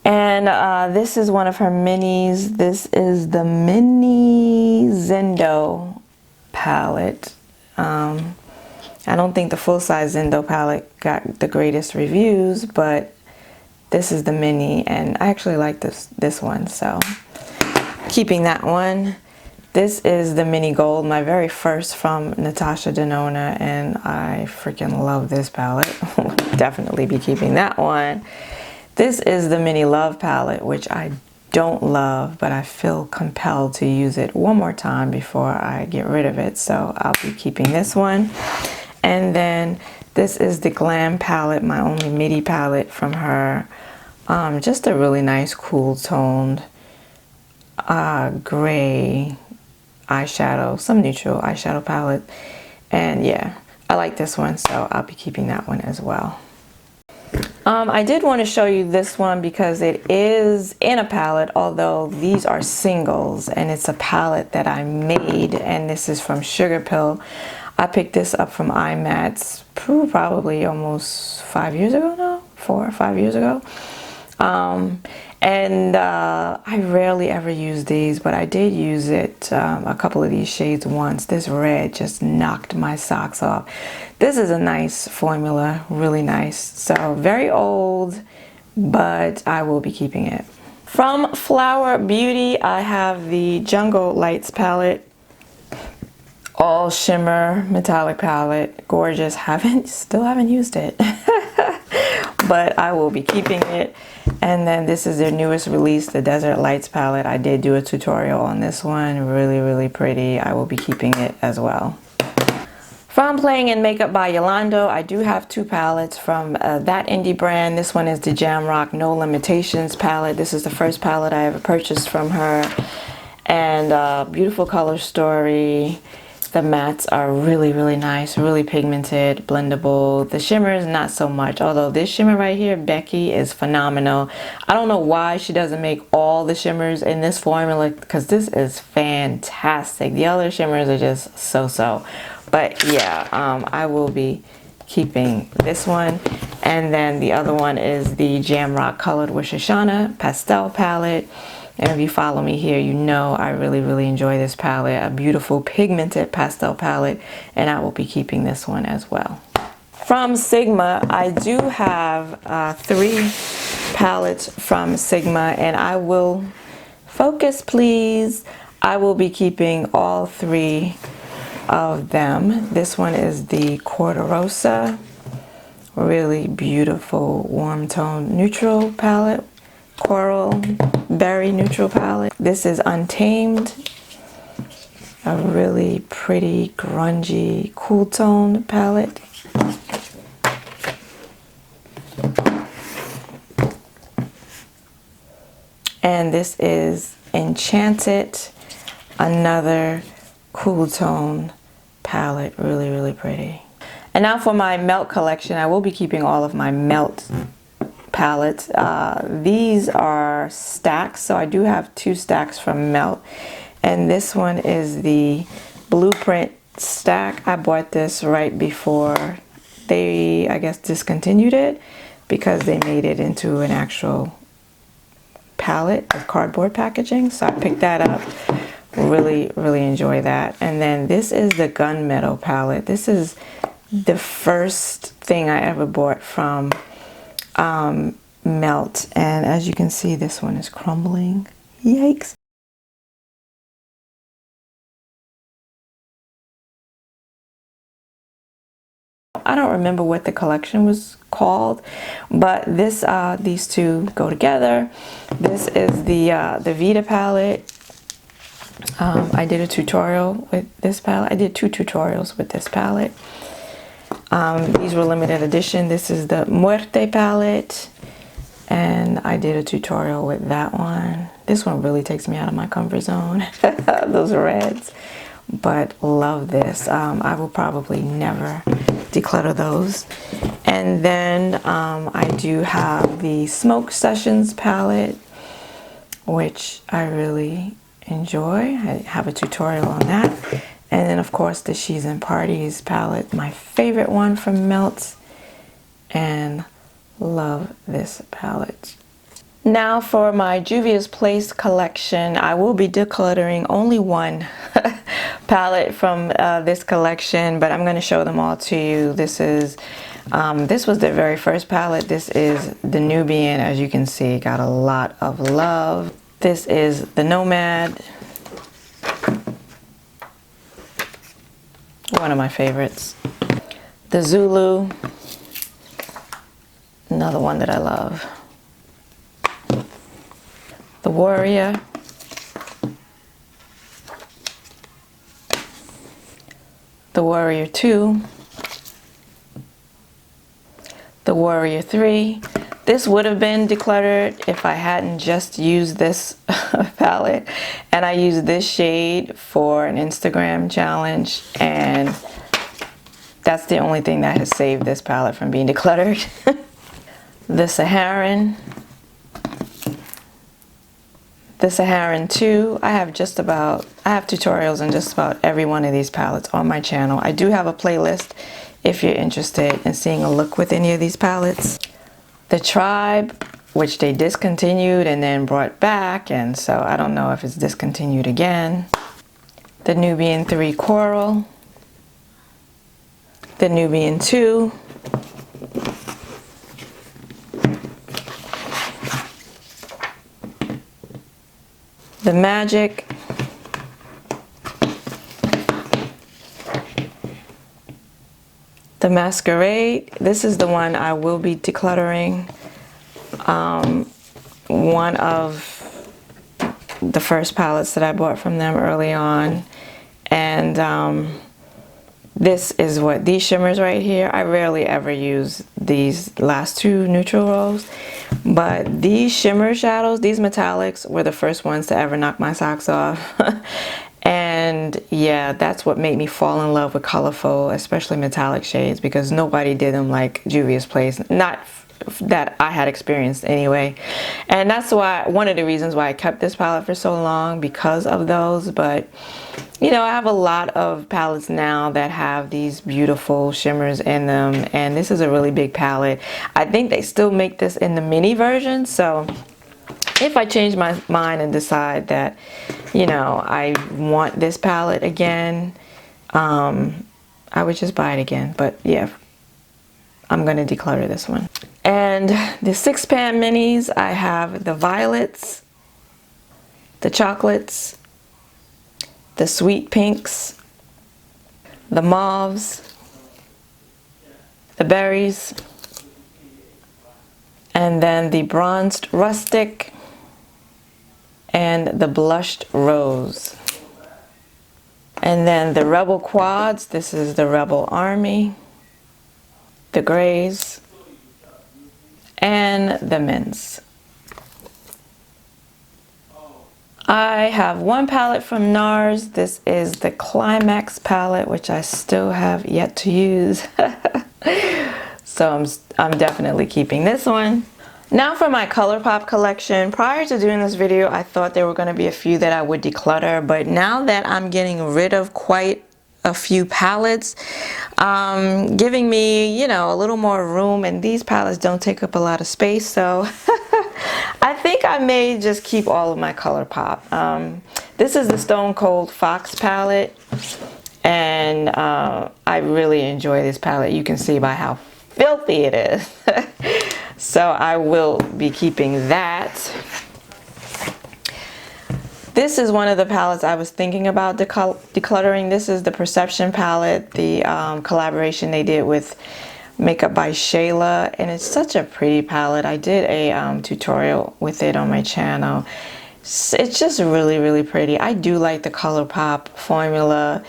and this is one of her minis. This is the mini Zendo palette. I don't think the full-size Zendo palette got the greatest reviews, but this is the mini, and I actually like this one, so keeping that one. This is the mini gold, my very first from Natasha Denona, and I freaking love this palette. Definitely be keeping that one. This is the mini love palette, which I don't love, but I feel compelled to use it one more time before I get rid of it, so I'll be keeping this one. And then this is the Glam palette, my only midi palette from her. Just a really nice cool toned gray eyeshadow, some neutral eyeshadow palette, and yeah, I like this one, so I'll be keeping that one as well. I did want to show you this one because it is in a palette, although these are singles, and it's a palette that I made, and this is from Sugar Pill. I picked this up from IMATS probably almost 5 years ago now, 4 or 5 years ago. I rarely ever use these, but I did use it, a couple of these shades once. This red just knocked my socks off. This is a nice formula, really nice. So very old, but I will be keeping it. From Flower Beauty, I have the Jungle Lights palette. All shimmer metallic palette, gorgeous. Still haven't used it, but I will be keeping it. And then this is their newest release, the Desert Lights palette. I did do a tutorial on this one, really pretty. I will be keeping it as well. From Playing in Makeup by Yolando, I do have 2 palettes from that indie brand. This one is the Jamrock No Limitations palette. This is the first palette I ever purchased from her, and beautiful color story. The mattes are really nice, really pigmented, blendable. The shimmers, not so much, although this shimmer right here, Becky, is phenomenal. I don't know why she doesn't make all the shimmers in this formula, because this is fantastic. The other shimmers are just so-so. But yeah, I will be keeping this one. And then the other one is the Jamrock Colored with Shoshana pastel palette. And if you follow me here, you know I really enjoy this palette. A beautiful pigmented pastel palette, and I will be keeping this one as well. From Sigma, I do have 3 palettes from Sigma, and I will focus, please. I will be keeping all 3 of them. This one is the Corderosa, really beautiful warm tone neutral palette. Coral Berry neutral palette. This is Untamed, a really pretty grungy cool tone palette. And this is Enchanted, another cool tone palette, really pretty. And now for my Melt collection. I will be keeping all of my Melt palettes. These are stacks, so I do have 2 stacks from Melt, and this one is the Blueprint stack. I bought this right before they, I guess, discontinued it, because they made it into an actual palette with cardboard packaging, so I picked that up really enjoy that. And then this is the Gunmetal palette. This is the first thing I ever bought from Melt, and as you can see, this one is crumbling. Yikes. I don't remember what the collection was called, but this these two go together. This is the Vita palette. I did a tutorial with this palette. I did 2 tutorials with this palette. These were limited edition. This is the Muerte palette, and I did a tutorial with that one. This one really takes me out of my comfort zone. Those reds, but love this. I will probably never declutter those. And then I do have the Smoke Sessions palette, which I really enjoy. I have a tutorial on that. And then of course the She's and Parties palette, my favorite one from Melt, and love this palette. Now for my Juvia's Place collection, I will be decluttering only one palette from this collection, but I'm going to show them all to you. This was the very first palette. This is the Nubian, as you can see, got a lot of love. This is the Nomad, one of my favorites. The Zulu, another one that I love. The Warrior, the Warrior 2, the Warrior 3. This would have been decluttered if I hadn't just used this palette, and I used this shade for an Instagram challenge, and that's the only thing that has saved this palette from being decluttered. The Saharan, the Saharan 2. I have tutorials on just about every one of these palettes on my channel. I do have a playlist if you're interested in seeing a look with any of these palettes. The Tribe, which they discontinued and then brought back, and so I don't know if it's discontinued again. The Nubian 3 Coral, the Nubian 2, the Magic, the Masquerade. This is the one I will be decluttering. One of the first palettes that I bought from them early on. And this is what these shimmers right here. I rarely ever use these last 2 neutral rows, but these shimmer shadows, these metallics, were the first ones to ever knock my socks off. And yeah, that's what made me fall in love with colorful, especially metallic shades, because nobody did them like Juvia's Place, not that I had experienced anyway. And that's why, one of the reasons why I kept this palette for so long, because of those. But you know, I have a lot of palettes now that have these beautiful shimmers in them, and this is a really big palette. I think they still make this in the mini version, so if I change my mind and decide that, you know, I want this palette again, I would just buy it again. But yeah, I'm going to declutter this one. And the 6-pan minis, I have the Violets, the Chocolates, the Sweet Pinks, the Mauves, the Berries, and then the Bronzed Rustic, and the Blushed Rose. And then the Rebel Quads, this is the Rebel Army, the Grays, and the Mints. I have one palette from NARS. This is the Climax palette, which I still have yet to use. So I'm definitely keeping this one. Now for my ColourPop collection. Prior to doing this video, I thought there were going to be a few that I would declutter, but now that I'm getting rid of quite a few palettes, giving me, you know, a little more room, and these palettes don't take up a lot of space, so I think I may just keep all of my ColourPop. This is the Stone Cold Fox palette, and I really enjoy this palette. You can see by how filthy it is. So I will be keeping that. This is one of the palettes I was thinking about decluttering. This is the Perception palette, the collaboration they did with Makeup by Shayla, and it's such a pretty palette. I did a tutorial with it on my channel. It's just really pretty. I do like the ColourPop formula,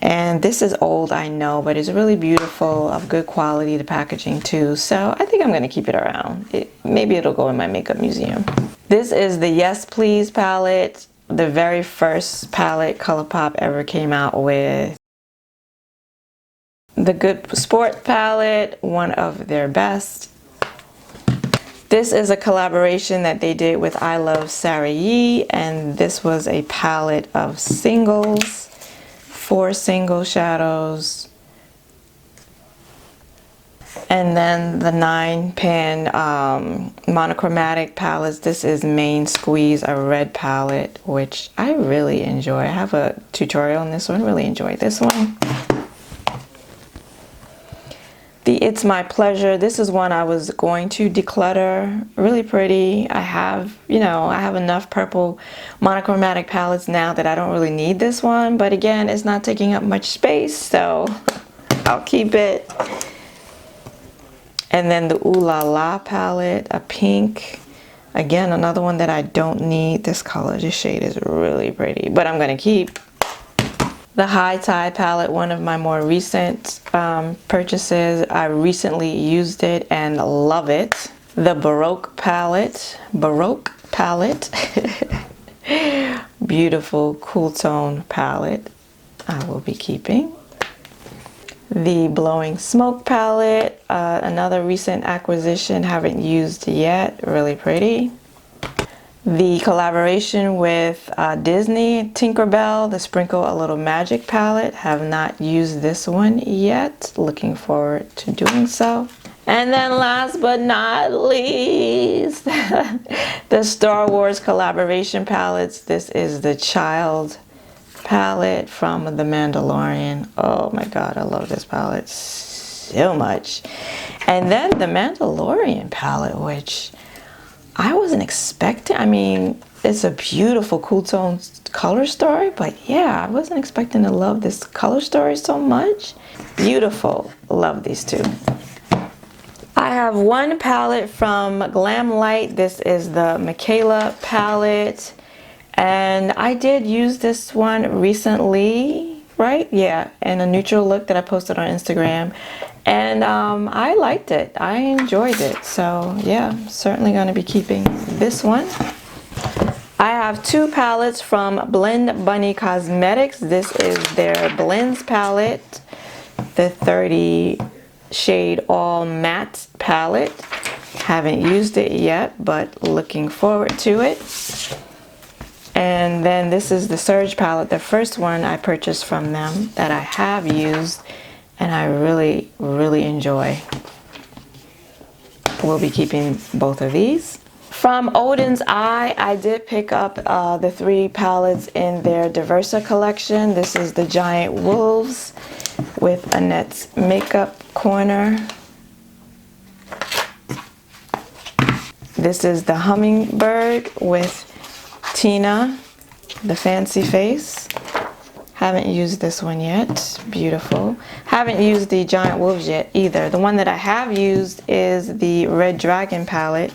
and this is old, I know, but it's really beautiful, of good quality, the packaging too. So I think I'm going to keep it around. Maybe it'll go in my makeup museum. This is the Yes Please palette, the very first palette ColourPop ever came out with. The Good Sport palette, one of their best. This is a collaboration that they did with I Love Sarah Yee, and this was a palette of singles, 4 single shadows, and then the 9-pan monochromatic palettes. This is Main Squeeze, a red palette, which I really enjoy. I have a tutorial on this one, really enjoyed this one. The It's My Pleasure, this is one I was going to declutter. Really pretty. I have, I have enough purple monochromatic palettes now that I don't really need this one, but again, it's not taking up much space, so I'll keep it. And then the Ooh La La palette, a pink. Again, another one that I don't need. This color, this shade is really pretty, but I'm gonna keep. The High Tide palette, one of my more recent purchases. I recently used it and love it. The Baroque palette, beautiful cool tone palette, I will be keeping. The Blowing Smoke palette, another recent acquisition, haven't used yet, really pretty. The collaboration with Disney, Tinkerbell, the Sprinkle a Little Magic palette. Have not used this one yet. Looking forward to doing so. And then last but not least, the Star Wars collaboration palettes. This is the Child palette from The Mandalorian. Oh my god, I love this palette so much. And then the Mandalorian palette, which I wasn't expecting. I mean, it's a beautiful cool tone color story, but yeah, I wasn't expecting to love this color story so much. Beautiful. Love these two. I have one palette from Glamlight. This is the Michaela palette, and I did use this one recently, right? Yeah, in a neutral look that I posted on Instagram. And I liked it. I enjoyed it. So yeah, certainly going to be keeping this one. I have 2 palettes from Blend Bunny Cosmetics. This is their Blends palette, the 30 shade all matte palette. Haven't used it yet, but looking forward to it. And then this is the Surge palette, the first one I purchased from them that I have used, and I really enjoy. We'll be keeping both of these. From Odin's Eye, I did pick up the 3 palettes in their Diversa collection. This is the Giant Wolves with Annette's Makeup Corner. This is the Hummingbird with Tina, the Fancy Face. Haven't used this one yet. Beautiful. Haven't used the Giant Wolves yet either. The one that I have used is the Red Dragon palette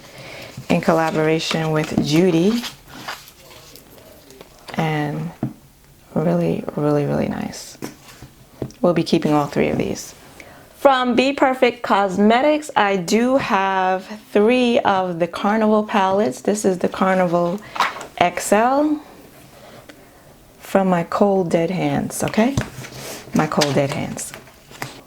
in collaboration with Judy. And really nice. We'll be keeping all 3 of these. From Be Perfect Cosmetics, I do have 3 of the Carnival palettes. This is the Carnival XL. From my cold dead hands, okay? My cold dead hands.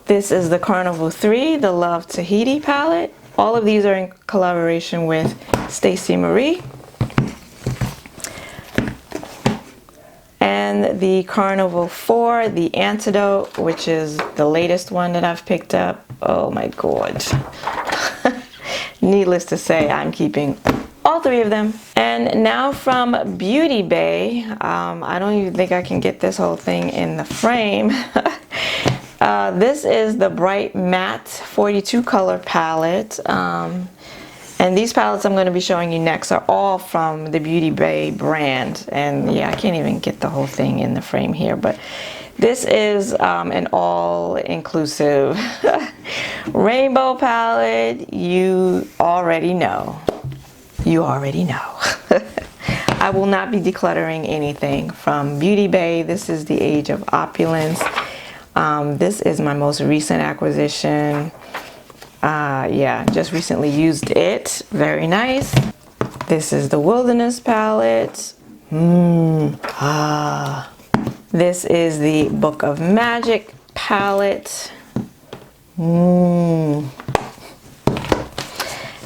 This is the Carnival 3, the Love Tahiti palette. All of these are in collaboration with Stacey Marie. And the Carnival 4, the Antidote, which is the latest one that I've picked up. Oh my god. Needless to say, I'm keeping all three of them. And now from Beauty Bay, I don't even think I can get this whole thing in the frame. This is the Bright Matte 42 color palette. And these palettes I'm going to be showing you next are all from the Beauty Bay brand. And yeah, I can't even get the whole thing in the frame here, but this is an all-inclusive rainbow palette. You already know. You already know. I will not be decluttering anything from Beauty Bay. This is the Age of Opulence. This is my most recent acquisition. Yeah, just recently used it. Very nice. This is the Wilderness palette. This is the Book of Magic palette.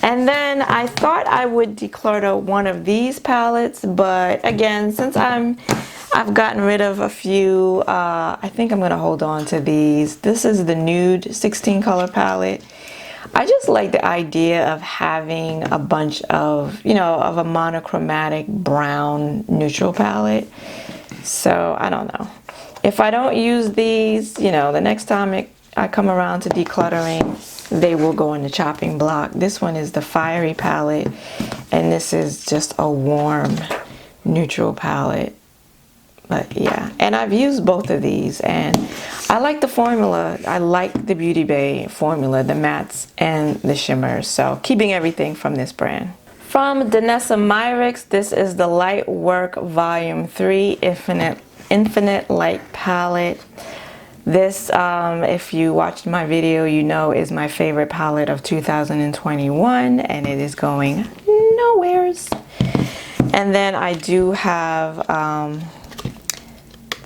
And then I thought I would declutter one of these palettes, but again, since I've gotten rid of a few, I think I'm gonna hold on to these. This is the Nude 16 color palette. I just like the idea of having a bunch of, you know, of a monochromatic brown neutral palette. So I don't know. If I don't use these, you know, the next time I come around to decluttering, they will go in the chopping block. This one is the Fiery palette, and this is just a warm neutral palette. But yeah, and I've used both of these, and I like the formula. I like the Beauty Bay formula, the mattes and the shimmers. So keeping everything from this brand. From Danessa Myricks, this is the Light Work Volume 3 Infinite Light Palette. This, if you watched my video, you know is my favorite palette of 2021, and it is going nowheres. And then I do have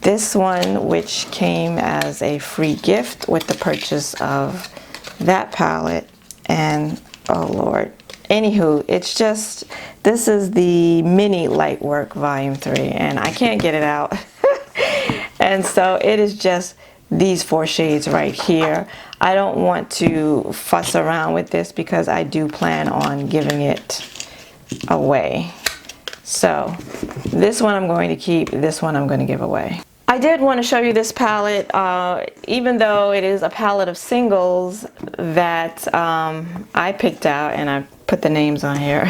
this one, which came as a free gift with the purchase of that palette. And oh Lord, anywho, it's just, this is the Mini Lightwork Volume 3, and I can't get it out. And so it is just these 4 shades right here. I don't want to fuss around with this because I do plan on giving it away. So this one I'm going to keep, this one I'm going to give away. I did want to show you this palette, even though it is a palette of singles that I picked out, and I put the names on here.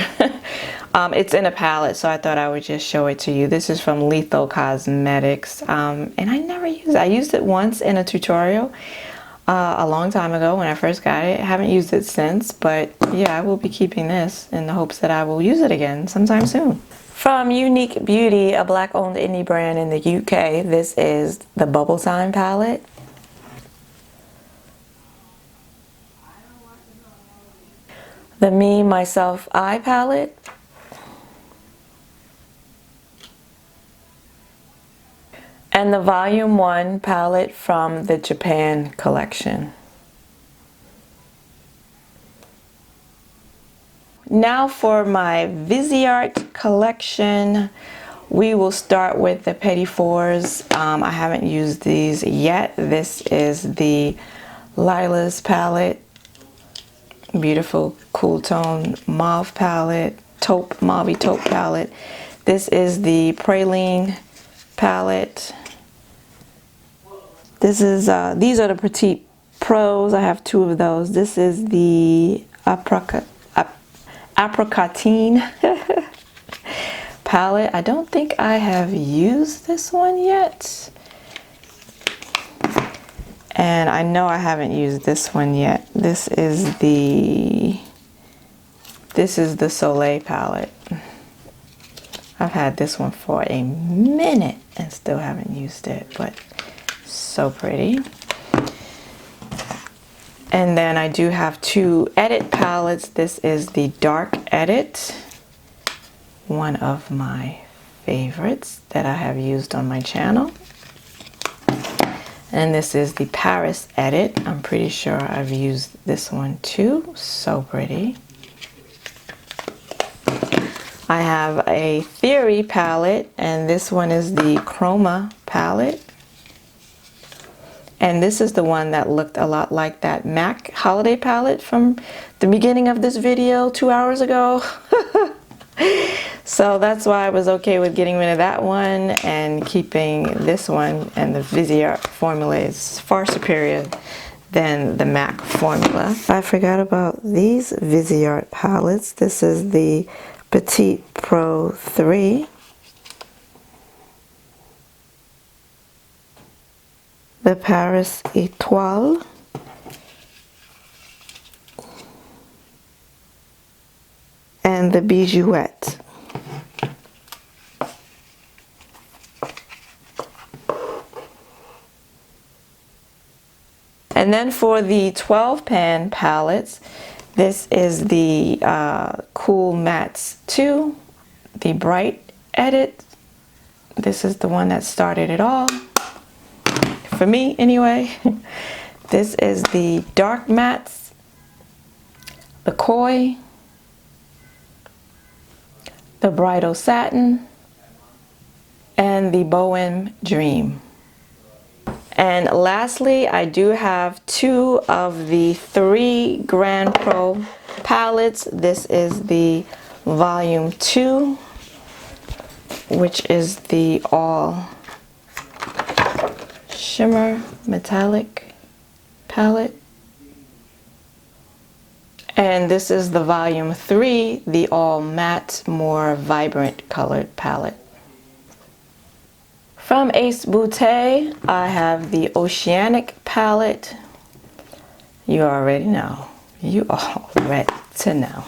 It's in a palette, so I thought I would just show it to you. This is from Lethal Cosmetics, and I never used it. I used it once in a tutorial a long time ago when I first got it. I haven't used it since, but yeah, I will be keeping this in the hopes that I will use it again sometime soon. From Unique Beauty, a black-owned indie brand in the UK, this is the Bubble Time palette. The Me, Myself, I palette. And the Volume 1 palette from the Japan collection. Now for my Viseart collection, we will start with the Petit Fours. I haven't used these yet. This is the Lila's palette. Beautiful cool tone mauve palette, mauvey taupe palette. This is the Praline palette. This is these are the Petite Pros. I have 2 of those. This is the Apricotine palette. I don't think I have used this one yet. And I know I haven't used this one yet. This is the Soleil palette. I've had this one for a minute and still haven't used it, but so pretty. And then I do have 2 Edit palettes. This is the Dark Edit, one of my favorites that I have used on my channel. And this is the Paris Edit. I'm pretty sure I've used this one too. So pretty. I have a Theory palette, and this one is the Chroma palette. And this is the one that looked a lot like that MAC holiday palette from the beginning of this video 2 hours ago. So that's why I was okay with getting rid of that one and keeping this one, and the Viseart formula is far superior than the MAC formula. I forgot about these Viseart palettes. This is the Petite Pro 3. The Paris Etoile. And the Bijoux. And then for the 12 pan palettes, this is the Cool Mattes 2, the Bright Edit. This is the one that started it all, for me anyway. This is the Dark Mattes, the Koi, the Bridal Satin, and the Bohem Dream. And lastly, I do have 2 of the 3 Grand Pro palettes. This is the Volume 2, which is the all shimmer metallic palette. And this is the Volume 3, the all matte, more vibrant colored palette. From Ace Beauté, I have the Oceanic palette. You already know. You already to know.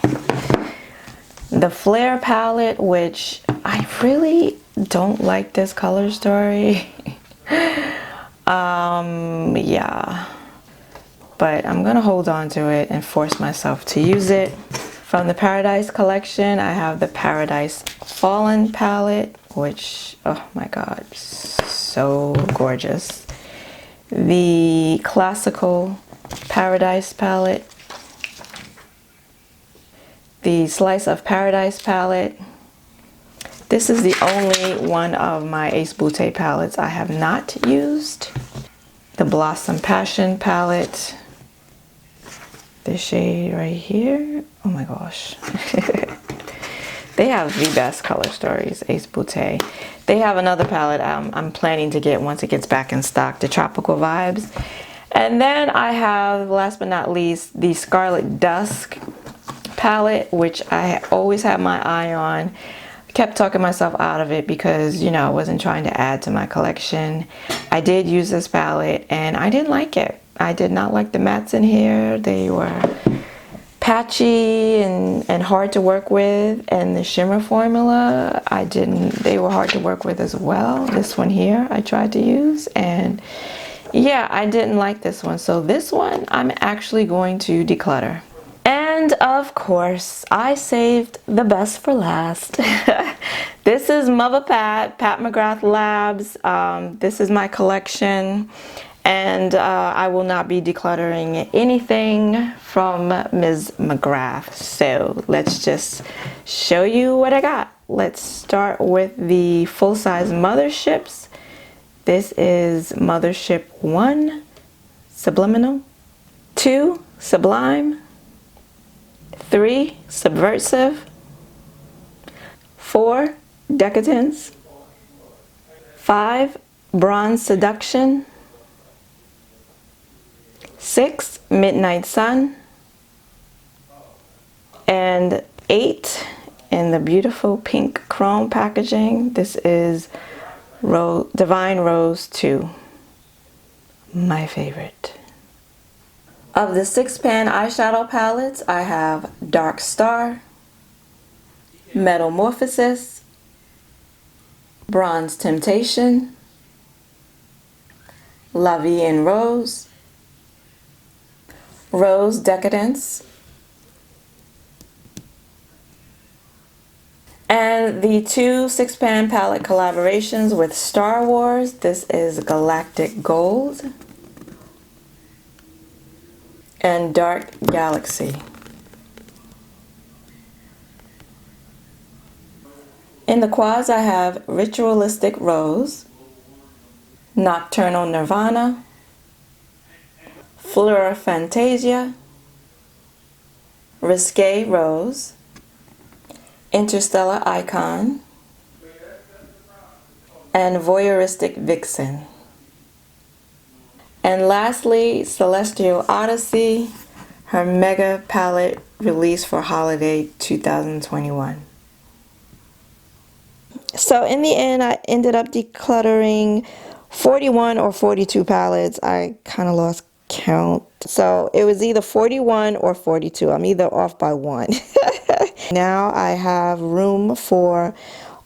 The Flare palette, which I really don't like this color story. Yeah. But I'm gonna hold on to it and force myself to use it. From the Paradise collection, I have the Paradise Fallen palette, which, oh my god, so gorgeous. The Classical Paradise palette. The Slice of Paradise palette. This is the only one of my Ace Beauté palettes I have not used. The Blossom Passion palette. This shade right here. Oh my gosh. They have the best color stories, Ace Beauté. They have another palette I'm planning to get once it gets back in stock, the Tropical Vibes. And then I have, last but not least, the Scarlet Dusk palette, which I always have my eye on. Kept talking myself out of it because, you know, I wasn't trying to add to my collection. I did use this palette and I didn't like it. I did not like the mattes in here. They were patchy and hard to work with, and the shimmer formula, they were hard to work with as well. This one here I tried to use, and yeah, I didn't like this one. So this one I'm actually going to declutter. And of course, I saved the best for last. This is Mother Pat McGrath Labs. This is my collection. And I will not be decluttering anything from Ms. McGrath. So let's just show you what I got. Let's start with the full-size motherships. This is Mothership 1, Subliminal, 2, Sublime, 3, Subversive, 4, Decadence, 5, Bronze Seduction, 6, Midnight Sun, and 8 in the beautiful pink chrome packaging. This is Divine Rose 2, my favorite. Of the 6-pan eyeshadow palettes, I have Dark Star, Metamorphosis, Bronze Temptation, La Vie en Rose, Rose Decadence, and the 2 6-pan palette collaborations with Star Wars. This is Galactic Gold and Dark Galaxy. In the quads, I have Ritualistic Rose, Nocturnal Nirvana, Fleur Fantasia, Risque Rose, Interstellar Icon, and Voyeuristic Vixen. And lastly, Celestial Odyssey, her mega palette released for holiday 2021. So in the end, I ended up decluttering 41 or 42 palettes. I kind of lost count. So it was either 41 or 42. I'm either off by one. Now I have room for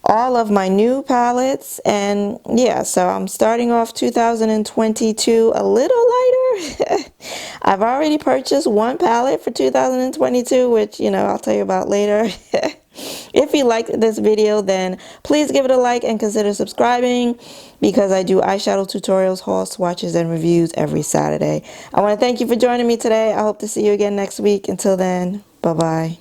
all of my new palettes, and yeah, so I'm starting off 2022 a little lighter. I've already purchased one palette for 2022, which, I'll tell you about later. If you liked this video, then please give it a like and consider subscribing, because I do eyeshadow tutorials, haul swatches, and reviews every Saturday. I want to thank you for joining me today. I hope to see you again next week. Until then, bye-bye.